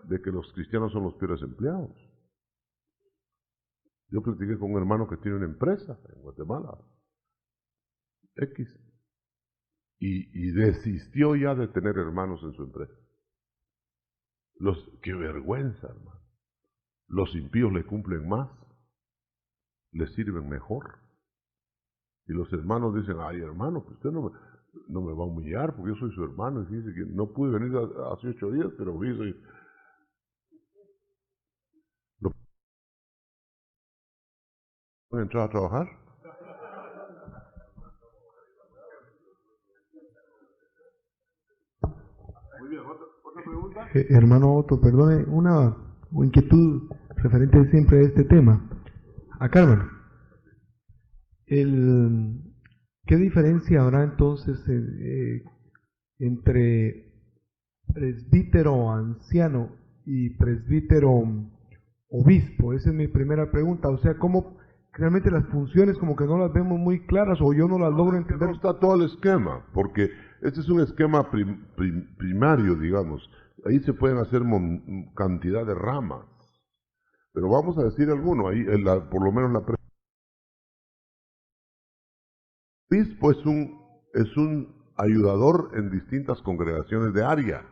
de que los cristianos son los peores empleados. Yo platiqué con un hermano que tiene una empresa en Guatemala, X, y desistió ya de tener hermanos en su empresa. Qué vergüenza, hermano. Los impíos le cumplen más, le sirven mejor. Y los hermanos dicen, ay hermano, pues usted no me va a humillar porque yo soy su hermano. Y dice que no pude venir hace 8 días, pero fíjese, ¿no pueden entrar a trabajar? Muy bien, ¿otra pregunta? Hermano Otto, perdone, una inquietud referente siempre a este tema. Acá, hermano, ¿qué diferencia habrá entonces entre presbítero anciano y presbítero obispo? Esa es mi primera pregunta. O sea, ¿cómo realmente las funciones como que no las vemos muy claras o yo no las logro entender? No está todo el esquema, porque este es un esquema primario, digamos. Ahí se pueden hacer cantidad de ramas. Pero vamos a decir alguno, ahí por lo menos la obispo es un ayudador en distintas congregaciones de área,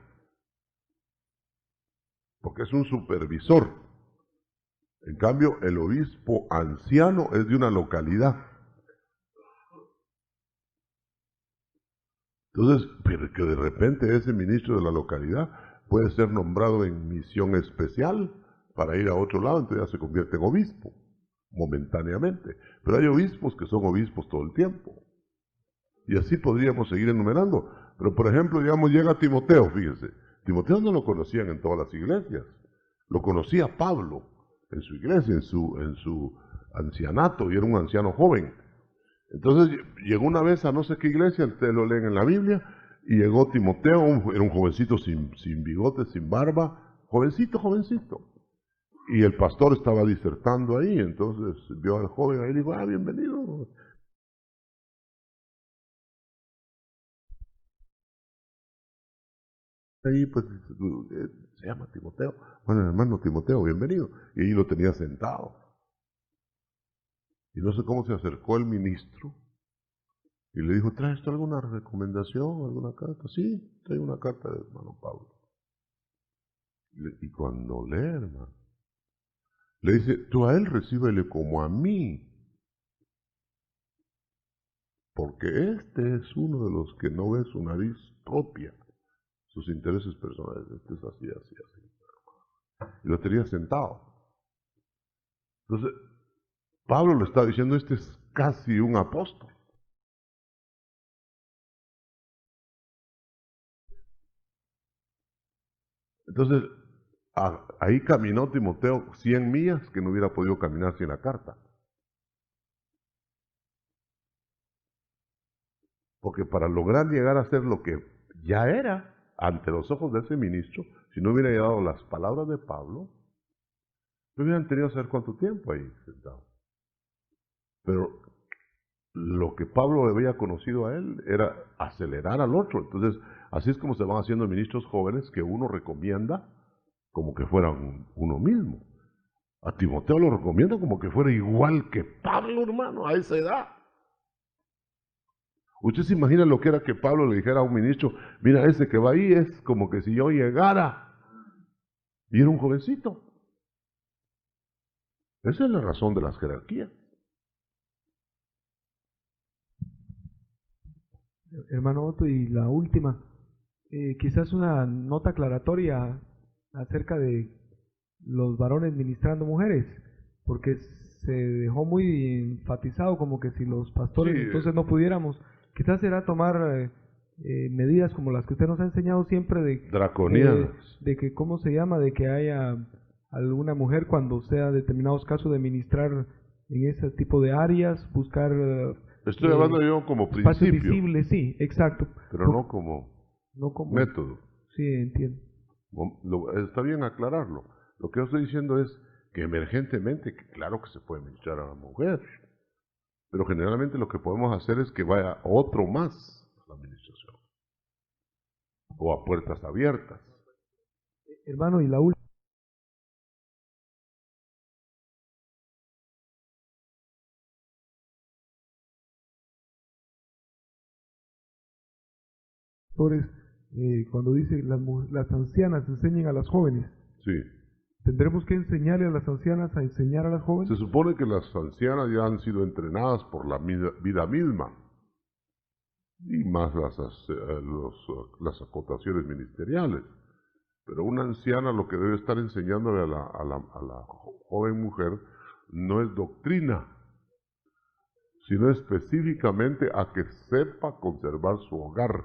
porque es un supervisor. En cambio, el obispo anciano es de una localidad. Entonces, pero que de repente ese ministro de la localidad puede ser nombrado en misión especial para ir a otro lado, entonces ya se convierte en obispo, momentáneamente. Pero hay obispos que son obispos todo el tiempo. Y así podríamos seguir enumerando. Pero, por ejemplo, digamos, llega Timoteo, fíjense. Timoteo no lo conocían en todas las iglesias. Lo conocía Pablo en su iglesia, en su ancianato, y era un anciano joven. Entonces llegó una vez a no sé qué iglesia, ustedes lo leen en la Biblia, y llegó Timoteo, era un jovencito sin bigote, sin barba, jovencito. Y el pastor estaba disertando ahí, entonces vio al joven ahí y dijo, bienvenido. Ahí pues se llama Timoteo. Bueno, hermano Timoteo, bienvenido. Y ahí lo tenía sentado. Y no sé cómo se acercó el ministro y le dijo, ¿traes tú alguna recomendación, alguna carta? Sí, traigo una carta del hermano Pablo. Y cuando lee, hermano, le dice, tú a él recíbele como a mí, porque este es uno de los que no ve su nariz propia, sus intereses personales. Este es así. Y lo tenía sentado. Entonces, Pablo le está diciendo, este es casi un apóstol. Entonces, ahí caminó Timoteo 100 millas que no hubiera podido caminar sin la carta. Porque para lograr llegar a ser lo que ya era ante los ojos de ese ministro, si no hubiera llegado las palabras de Pablo, no hubieran tenido que saber cuánto tiempo ahí sentado. Pero lo que Pablo había conocido a él era acelerar al otro. Entonces, así es como se van haciendo ministros jóvenes que uno recomienda como que fueran uno mismo. A Timoteo lo recomienda como que fuera igual que Pablo, hermano, a esa edad. Usted se imagina lo que era que Pablo le dijera a un ministro, mira, ese que va ahí es como que si yo llegara y era un jovencito. Esa es la razón de las jerarquías. Hermano Otto, y la última, quizás una nota aclaratoria acerca de los varones ministrando mujeres, porque se dejó muy enfatizado como que si los pastores entonces no pudiéramos, quizás será tomar medidas como las que usted nos ha enseñado siempre de draconianas, de que cómo se llama, de que haya alguna mujer cuando sea determinados casos de ministrar en ese tipo de áreas, buscar estoy hablando yo como espacios principio visibles, sí, exacto, pero no como método. Sí, entiendo. Está bien aclararlo. Lo que yo estoy diciendo es que emergentemente, que claro que se puede ministrar a la mujer, pero generalmente lo que podemos hacer es que vaya otro más a la administración o a puertas abiertas. Hermano, y la última. Cuando dice las ancianas enseñen a las jóvenes, Sí. ¿tendremos que enseñarle a las ancianas a enseñar a las jóvenes? Se supone que las ancianas ya han sido entrenadas por la vida misma y más las acotaciones ministeriales. Pero una anciana lo que debe estar enseñándole a la joven mujer no es doctrina, sino específicamente a que sepa conservar su hogar.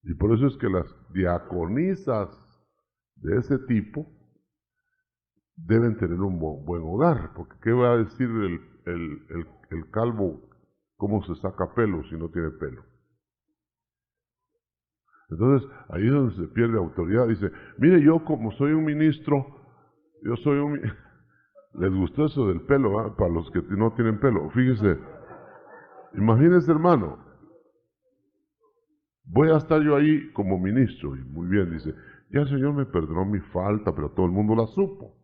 Y por eso es que las diaconisas de ese tipo deben tener un buen hogar, porque ¿qué va a decir el calvo cómo se saca pelo si no tiene pelo? Entonces, ahí es donde se pierde autoridad. Dice, mire, yo como soy un ministro, les gustó eso del pelo, ¿eh? Para los que no tienen pelo. Fíjese, imagínense, hermano, voy a estar yo ahí como ministro, y muy bien, dice, ya el Señor me perdonó mi falta, pero todo el mundo la supo.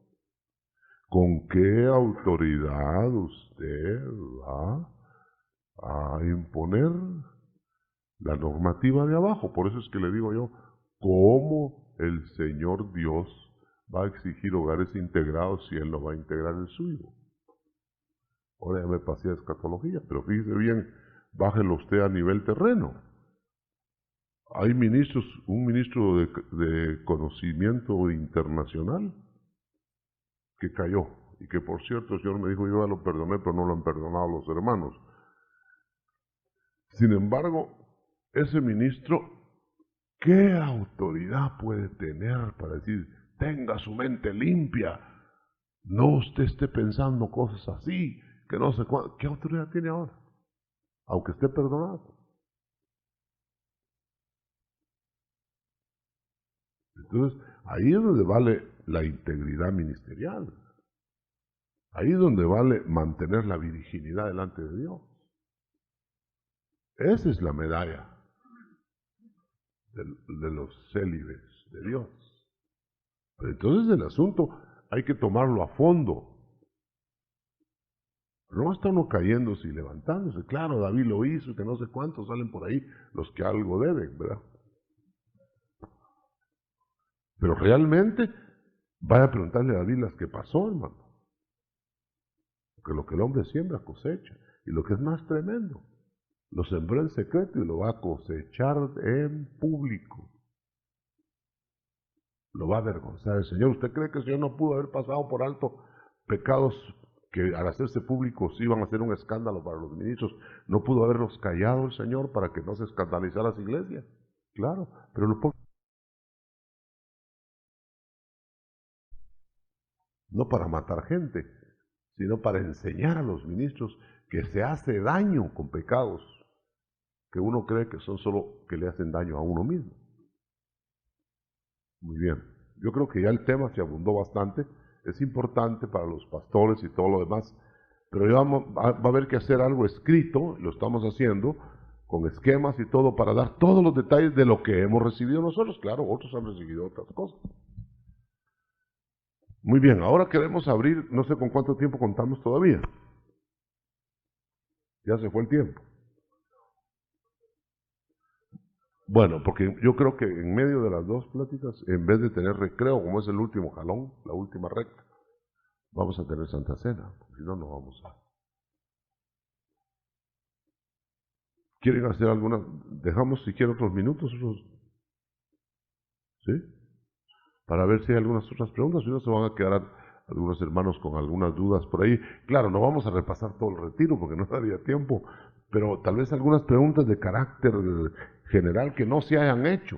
¿Con qué autoridad usted va a imponer la normativa de abajo? Por eso es que le digo yo, ¿cómo el Señor Dios va a exigir hogares integrados si él no va a integrar el suyo. Ahora ya me pasé a escatología, pero fíjese bien, bájelo usted a nivel terreno. Hay ministros, un ministro de conocimiento internacional que cayó, y que por cierto el Señor me dijo, yo ya lo perdoné, pero no lo han perdonado los hermanos. Sin embargo, ese ministro, ¿qué autoridad puede tener para decir, tenga su mente limpia, no usted esté pensando cosas así, que no sé cuánto? ¿Qué autoridad tiene ahora? Aunque esté perdonado. Entonces, ahí es donde vale la integridad ministerial. Ahí es donde vale mantener la virginidad delante de Dios. Esa es la medalla de los célibes de Dios. Pero entonces el asunto hay que tomarlo a fondo. No está uno cayéndose y levantándose. Claro, David lo hizo, que no sé cuántos salen por ahí los que algo deben, ¿verdad? Pero realmente, vaya a preguntarle a David las que pasó, hermano. Porque lo que el hombre siembra cosecha. Y lo que es más tremendo, lo sembró en secreto y lo va a cosechar en público. Lo va a avergonzar el Señor. ¿Usted cree que el Señor no pudo haber pasado por alto pecados que al hacerse públicos iban a ser un escándalo para los ministros? ¿No pudo haberlos callado el Señor para que no se escandalizara las iglesias? Claro, pero no para matar gente, sino para enseñar a los ministros que se hace daño con pecados que uno cree que son solo que le hacen daño a uno mismo. Muy bien, yo creo que ya el tema se abundó bastante, es importante para los pastores y todo lo demás, pero ya va a haber que hacer algo escrito, lo estamos haciendo, con esquemas y todo, para dar todos los detalles de lo que hemos recibido nosotros. Claro, otros han recibido otras cosas. Muy bien, ahora queremos abrir, no sé con cuánto tiempo contamos todavía. Ya se fue el tiempo. Bueno, porque yo creo que en medio de las dos pláticas, en vez de tener recreo, como es el último jalón, la última recta, vamos a tener Santa Cena, porque si no, no vamos a... ¿Quieren hacer alguna? Dejamos si quieren otros minutos, ¿sí? Para ver si hay algunas otras preguntas, si no se van a quedar algunos hermanos con algunas dudas por ahí. Claro, no vamos a repasar todo el retiro porque no daría tiempo, pero tal vez algunas preguntas de carácter general que no se hayan hecho,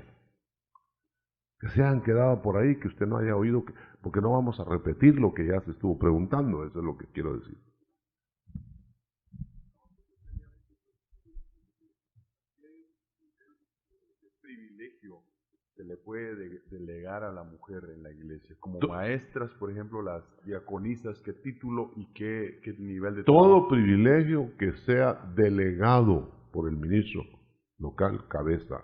que se hayan quedado por ahí, que usted no haya oído, porque no vamos a repetir lo que ya se estuvo preguntando, eso es lo que quiero decir. Privilegio se le puede delegar a la mujer en la iglesia, como maestras, por ejemplo, las diaconisas, qué título y qué nivel de todo trabajo? Privilegio que sea delegado por el ministro local, cabeza.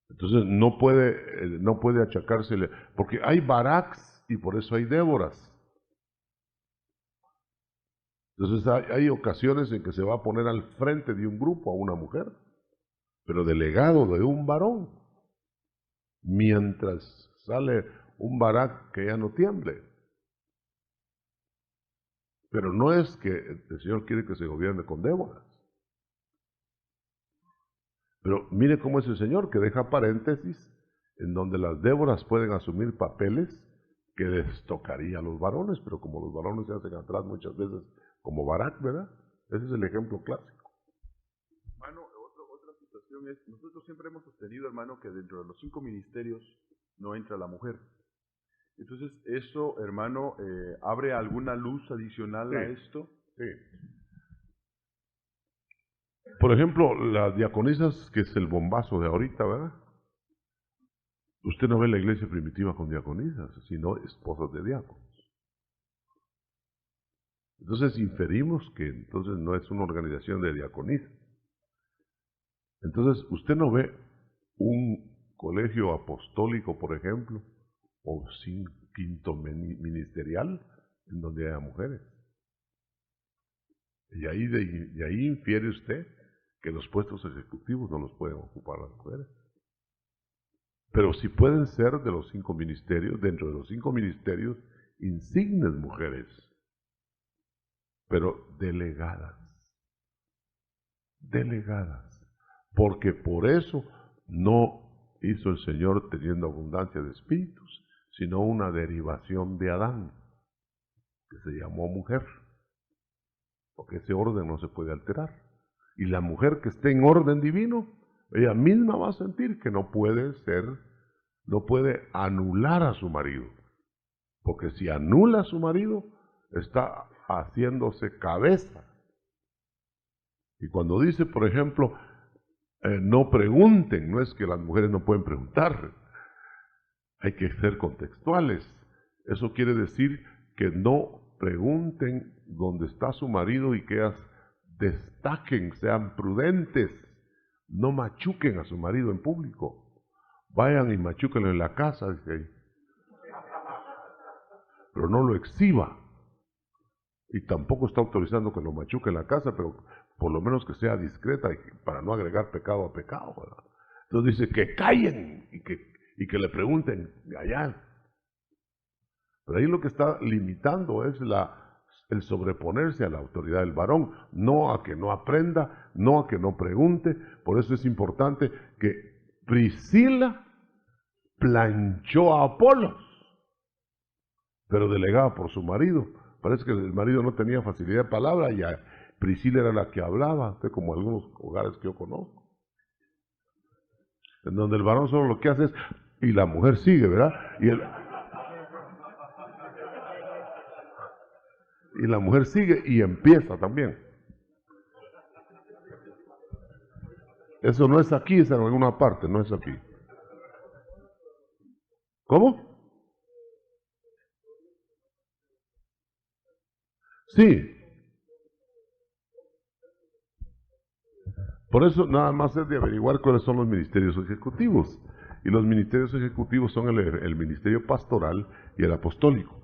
Entonces no puede achacársele, porque hay Baraks y por eso hay Déboras. Entonces hay ocasiones en que se va a poner al frente de un grupo a una mujer, pero delegado de un varón, mientras sale un Barak que ya no tiemble. Pero no es que el Señor quiere que se gobierne con Déboras. Pero mire cómo es el Señor, que deja paréntesis en donde las Déboras pueden asumir papeles que les tocaría a los varones, pero como los varones se hacen atrás muchas veces como Barak, ¿verdad? Ese es el ejemplo clásico. Hermano, otra situación es, nosotros siempre hemos sostenido, hermano, que dentro de los 5 ministerios no entra la mujer. Entonces, ¿eso, hermano, abre alguna luz adicional a esto? Sí. Por ejemplo, las diaconisas, que es el bombazo de ahorita, ¿verdad? Usted no ve la iglesia primitiva con diaconisas, sino esposas de diáconos. Entonces inferimos que entonces no es una organización de diaconisas. Entonces usted no ve un colegio apostólico, por ejemplo, o quinto ministerial en donde haya mujeres. Y ahí infiere usted que los puestos ejecutivos no los pueden ocupar las mujeres. Pero sí pueden ser de los 5 ministerios, dentro de los 5 ministerios, insignes mujeres, pero delegadas. Delegadas. Porque por eso no hizo el Señor teniendo abundancia de espíritus, sino una derivación de Adán, que se llamó mujer. Porque ese orden no se puede alterar. Y la mujer que esté en orden divino, ella misma va a sentir que no puede anular a su marido. Porque si anula a su marido, está haciéndose cabeza. Y cuando dice, por ejemplo, no pregunten, no es que las mujeres no pueden preguntar, hay que ser contextuales. Eso quiere decir que no pregunten dónde está su marido y que ellas destaquen, sean prudentes, no machuquen a su marido en público. Vayan y machúquenlo en la casa, dice ahí. Pero no lo exhiba. Y tampoco está autorizando que lo machuque en la casa, pero por lo menos que sea discreta para no agregar pecado a pecado, ¿verdad? Entonces dice que callen y que le pregunten allá. Pero ahí lo que está limitando es el sobreponerse a la autoridad del varón, no a que no aprenda, no a que no pregunte. Por eso es importante que Priscila planchó a Apolos, pero delegada por su marido. Parece que el marido no tenía facilidad de palabra y Priscila era la que hablaba, como algunos hogares que yo conozco, en donde el varón solo lo que hace es, y la mujer sigue, ¿verdad? Y la mujer sigue y empieza también. Eso no es aquí, es en alguna parte, no es aquí. ¿Cómo? Sí. Por eso nada más es de averiguar cuáles son los ministerios ejecutivos. Y los ministerios ejecutivos son el ministerio pastoral y el apostólico.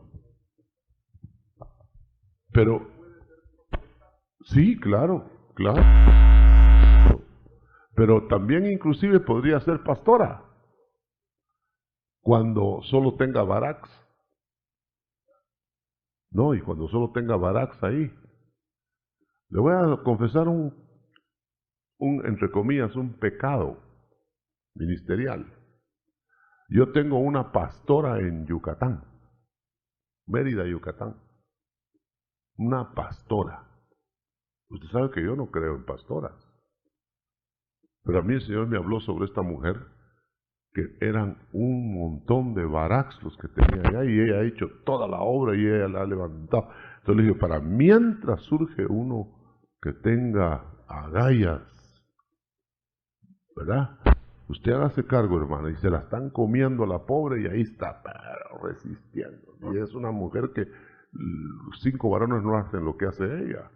Pero, sí, claro. Pero también inclusive podría ser pastora cuando solo tenga baracs. No, y cuando solo tenga baracs ahí. Le voy a confesar entre comillas, un pecado ministerial. Yo tengo una pastora en Yucatán, Mérida, Yucatán. Una pastora. Usted sabe que yo no creo en pastoras. Pero a mí el Señor me habló sobre esta mujer, que eran un montón de baracks los que tenía allá, y ella ha hecho toda la obra y ella la ha levantado. Entonces le dije, para mientras surge uno que tenga agallas, ¿verdad? Usted hágase cargo, hermano, y se la están comiendo a la pobre y ahí está, pero resistiendo. Y es una mujer que 5 varones no hacen lo que hace ella.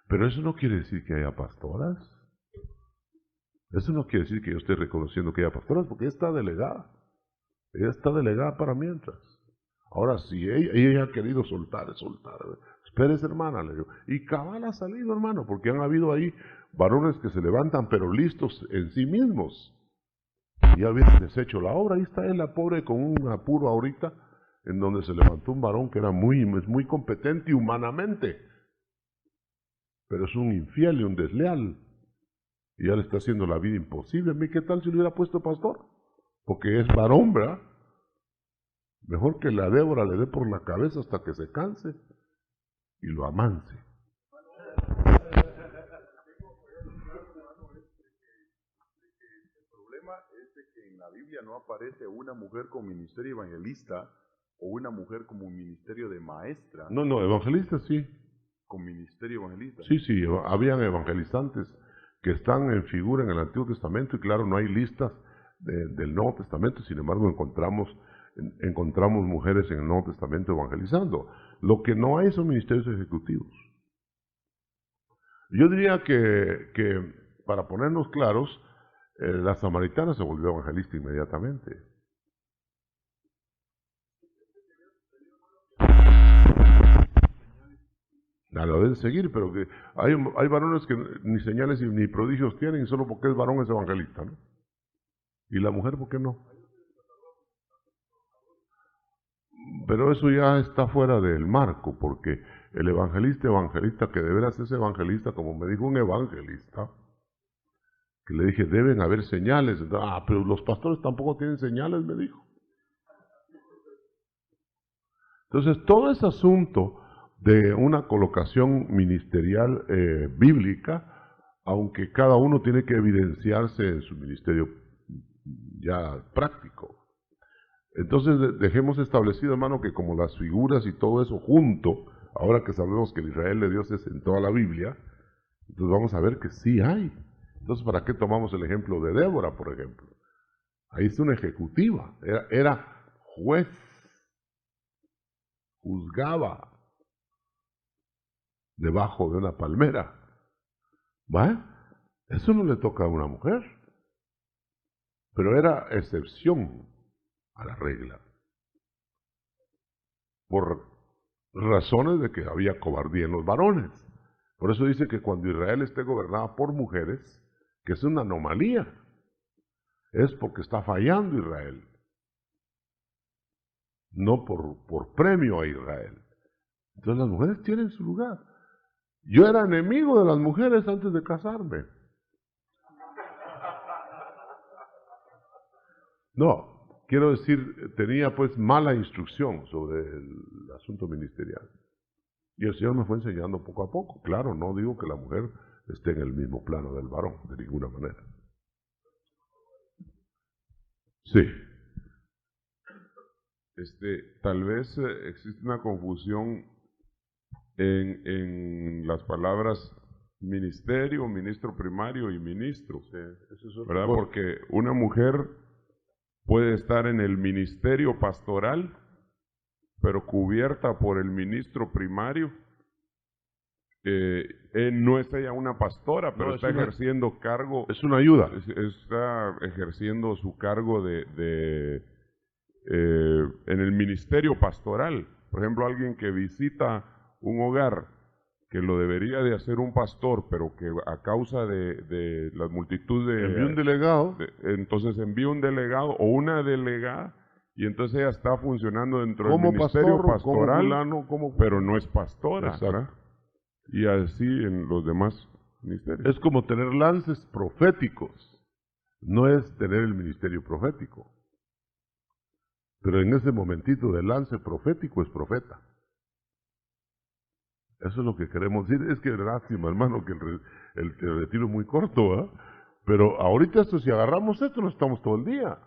Pero eso no quiere decir que haya pastoras. Eso no quiere decir que yo esté reconociendo que haya pastoras, porque ella está delegada. Ella está delegada para mientras. Ahora, si ella ha querido soltar. Espérese, hermana, le digo. Y cabal ha salido, hermano, porque han habido ahí varones que se levantan, pero listos en sí mismos. Y ya habían deshecho la obra. Ahí está él, la pobre, con un apuro ahorita, en donde se levantó un varón que era muy competente humanamente, pero es un infiel y un desleal. Y ya le está haciendo la vida imposible. ¿A mí qué tal si le hubiera puesto pastor? Porque es varón, ¿verdad? Mejor que la Débora le dé por la cabeza hasta que se canse y lo amance. El problema es de que en la Biblia no aparece una mujer con ministerio evangelista o una mujer como un ministerio de maestra. No, evangelista sí. Con ministerio evangelista. Sí, habían evangelizantes que están en figura en el Antiguo Testamento, y claro, no hay listas del Nuevo Testamento. Sin embargo, encontramos mujeres en el Nuevo Testamento evangelizando. Lo que no hay son ministerios ejecutivos. Yo diría que para ponernos claros, la samaritana se volvió evangelista inmediatamente. La deben seguir, pero que hay varones que ni señales ni prodigios tienen, y solo porque es varón es evangelista, ¿no? ¿Y la mujer por qué no? Pero eso ya está fuera del marco, porque el evangelista, que de veras es evangelista, como me dijo un evangelista, que le dije, deben haber señales. Pero los pastores tampoco tienen señales, me dijo. Entonces, todo ese asunto de una colocación ministerial bíblica, aunque cada uno tiene que evidenciarse en su ministerio ya práctico. Entonces, dejemos establecido, hermano, que como las figuras y todo eso junto, ahora que sabemos que el Israel de Dios es en toda la Biblia, entonces vamos a ver que sí hay. Entonces, ¿para qué tomamos el ejemplo de Débora, por ejemplo? Ahí es una ejecutiva, era juez, juzgaba debajo de una palmera. ¿Va? Eso no le toca a una mujer, pero era excepción a la regla, por razones de que había cobardía en los varones. Por eso dice que cuando Israel esté gobernada por mujeres, que es una anomalía, es porque está fallando Israel, no por premio a Israel. Entonces las mujeres tienen su lugar. Yo era enemigo de las mujeres antes de casarme. No, quiero decir, tenía pues mala instrucción sobre el asunto ministerial. Y el Señor me fue enseñando poco a poco. Claro, no digo que la mujer esté en el mismo plano del varón, de ninguna manera. Sí. Tal vez existe una confusión en las palabras ministerio, ministro primario y ministro, Sí, eso es ¿verdad? cosa. Porque una mujer puede estar en el ministerio pastoral, pero cubierta por el ministro primario. No es ella una pastora, pero No, está ejerciendo cargo, Es una ayuda. está ejerciendo su cargo en el ministerio pastoral. Por ejemplo, alguien que visita un hogar que lo debería de hacer un pastor, pero que a causa de la multitud de... Envió un delegado. Entonces envía un delegado o una delegada, y entonces ella está funcionando dentro del Como ministerio pastor, como pastoral, fulano, como... pero no es pastora, Exacto. ¿verdad? Y así en los demás ministerios. Es como tener lances proféticos. No es tener el ministerio profético. Pero en ese momentito de lance profético es profeta. Eso es lo que queremos decir. Es que lástima, hermano, que el retiro es muy corto, ¿eh? Pero ahorita esto, si agarramos esto, no estamos todo el día.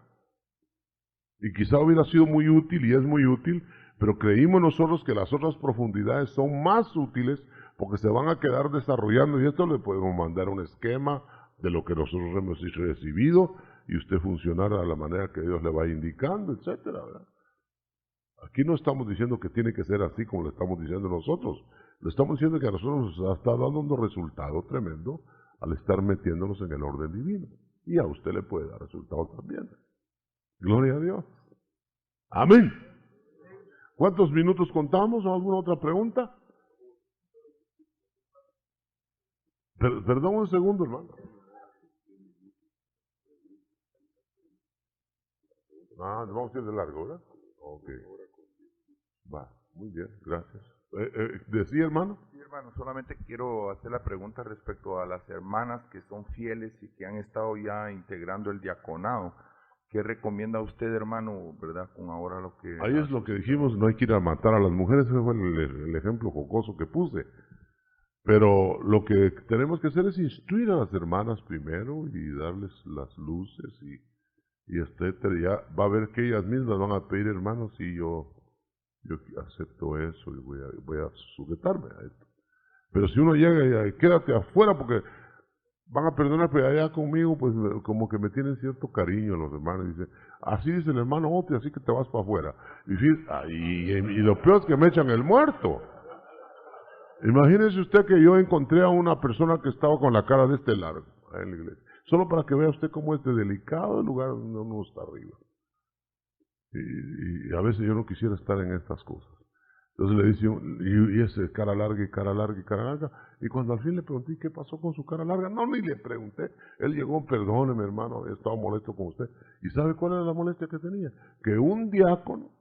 Y quizá hubiera sido muy útil, y es muy útil, pero creímos nosotros que las otras profundidades son más útiles porque se van a quedar desarrollando, y esto le podemos mandar un esquema de lo que nosotros hemos recibido, y usted funcionará de la manera que Dios le va indicando, etcétera, ¿verdad? Aquí no estamos diciendo que tiene que ser así como le estamos diciendo nosotros. Le estamos diciendo que a nosotros nos está dando un resultado tremendo al estar metiéndonos en el orden divino. Y a usted le puede dar resultado también. Gloria a Dios. Amén. ¿Cuántos minutos contamos? ¿O alguna otra pregunta? Perdón un segundo, hermano. Vamos a ir de largo, ¿verdad? Ok. Va, muy bien, gracias. ¿Decía, hermano? Sí, hermano, solamente quiero hacer la pregunta respecto a las hermanas que son fieles y que han estado ya integrando el diaconado. ¿Qué recomienda usted, hermano, verdad, con ahora lo que... Ahí es lo que dijimos, no hay que ir a matar a las mujeres, ese fue el ejemplo jocoso que puse. Pero lo que tenemos que hacer es instruir a las hermanas primero y darles las luces y etcétera. Ya va a ver que ellas mismas van a pedir, hermanos, y yo acepto eso y voy a sujetarme a esto. Pero si uno llega y quédate afuera porque van a perdonar, pero allá conmigo, pues como que me tienen cierto cariño los hermanos. Dice, así dice el hermano Oti, así que te vas para afuera. Y lo peor es que me echan el muerto. Imagínese usted que yo encontré a una persona que estaba con la cara de este largo en la iglesia. Solo para que vea usted cómo es de delicado el lugar donde uno está arriba. Y a veces yo no quisiera estar en estas cosas. Entonces le dice, y ese cara larga y cara larga y cara larga. Y cuando al fin le pregunté qué pasó con su cara larga, no, ni le pregunté. Él llegó, perdóneme hermano, he estado molesto con usted. ¿Y sabe cuál era la molestia que tenía? Que un diácono,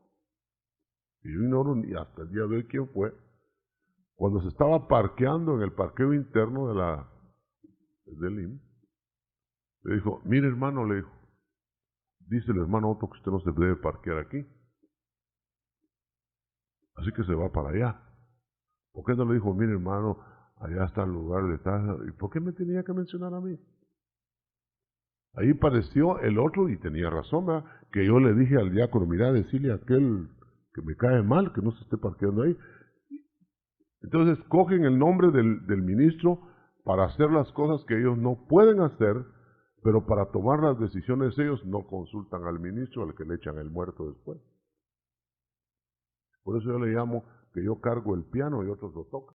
y yo ignoro ni hasta el día de hoy quién fue, cuando se estaba parqueando en el parqueo interno del IMSS, le dijo, mire hermano, le dijo, dice el hermano Otto que usted no se debe parquear aquí. Así que se va para allá. ¿Por qué no le dijo, mire hermano, allá está el lugar de tal? ¿Y por qué me tenía que mencionar a mí? Ahí pareció el otro, y tenía razón, ¿verdad? Que yo le dije al diácono, mira, decirle a aquel que me cae mal, que no se esté parqueando ahí. Entonces cogen el nombre del ministro para hacer las cosas que ellos no pueden hacer, pero para tomar las decisiones ellos no consultan al ministro, al que le echan el muerto después. Por eso yo le llamo que yo cargo el piano y otros lo tocan.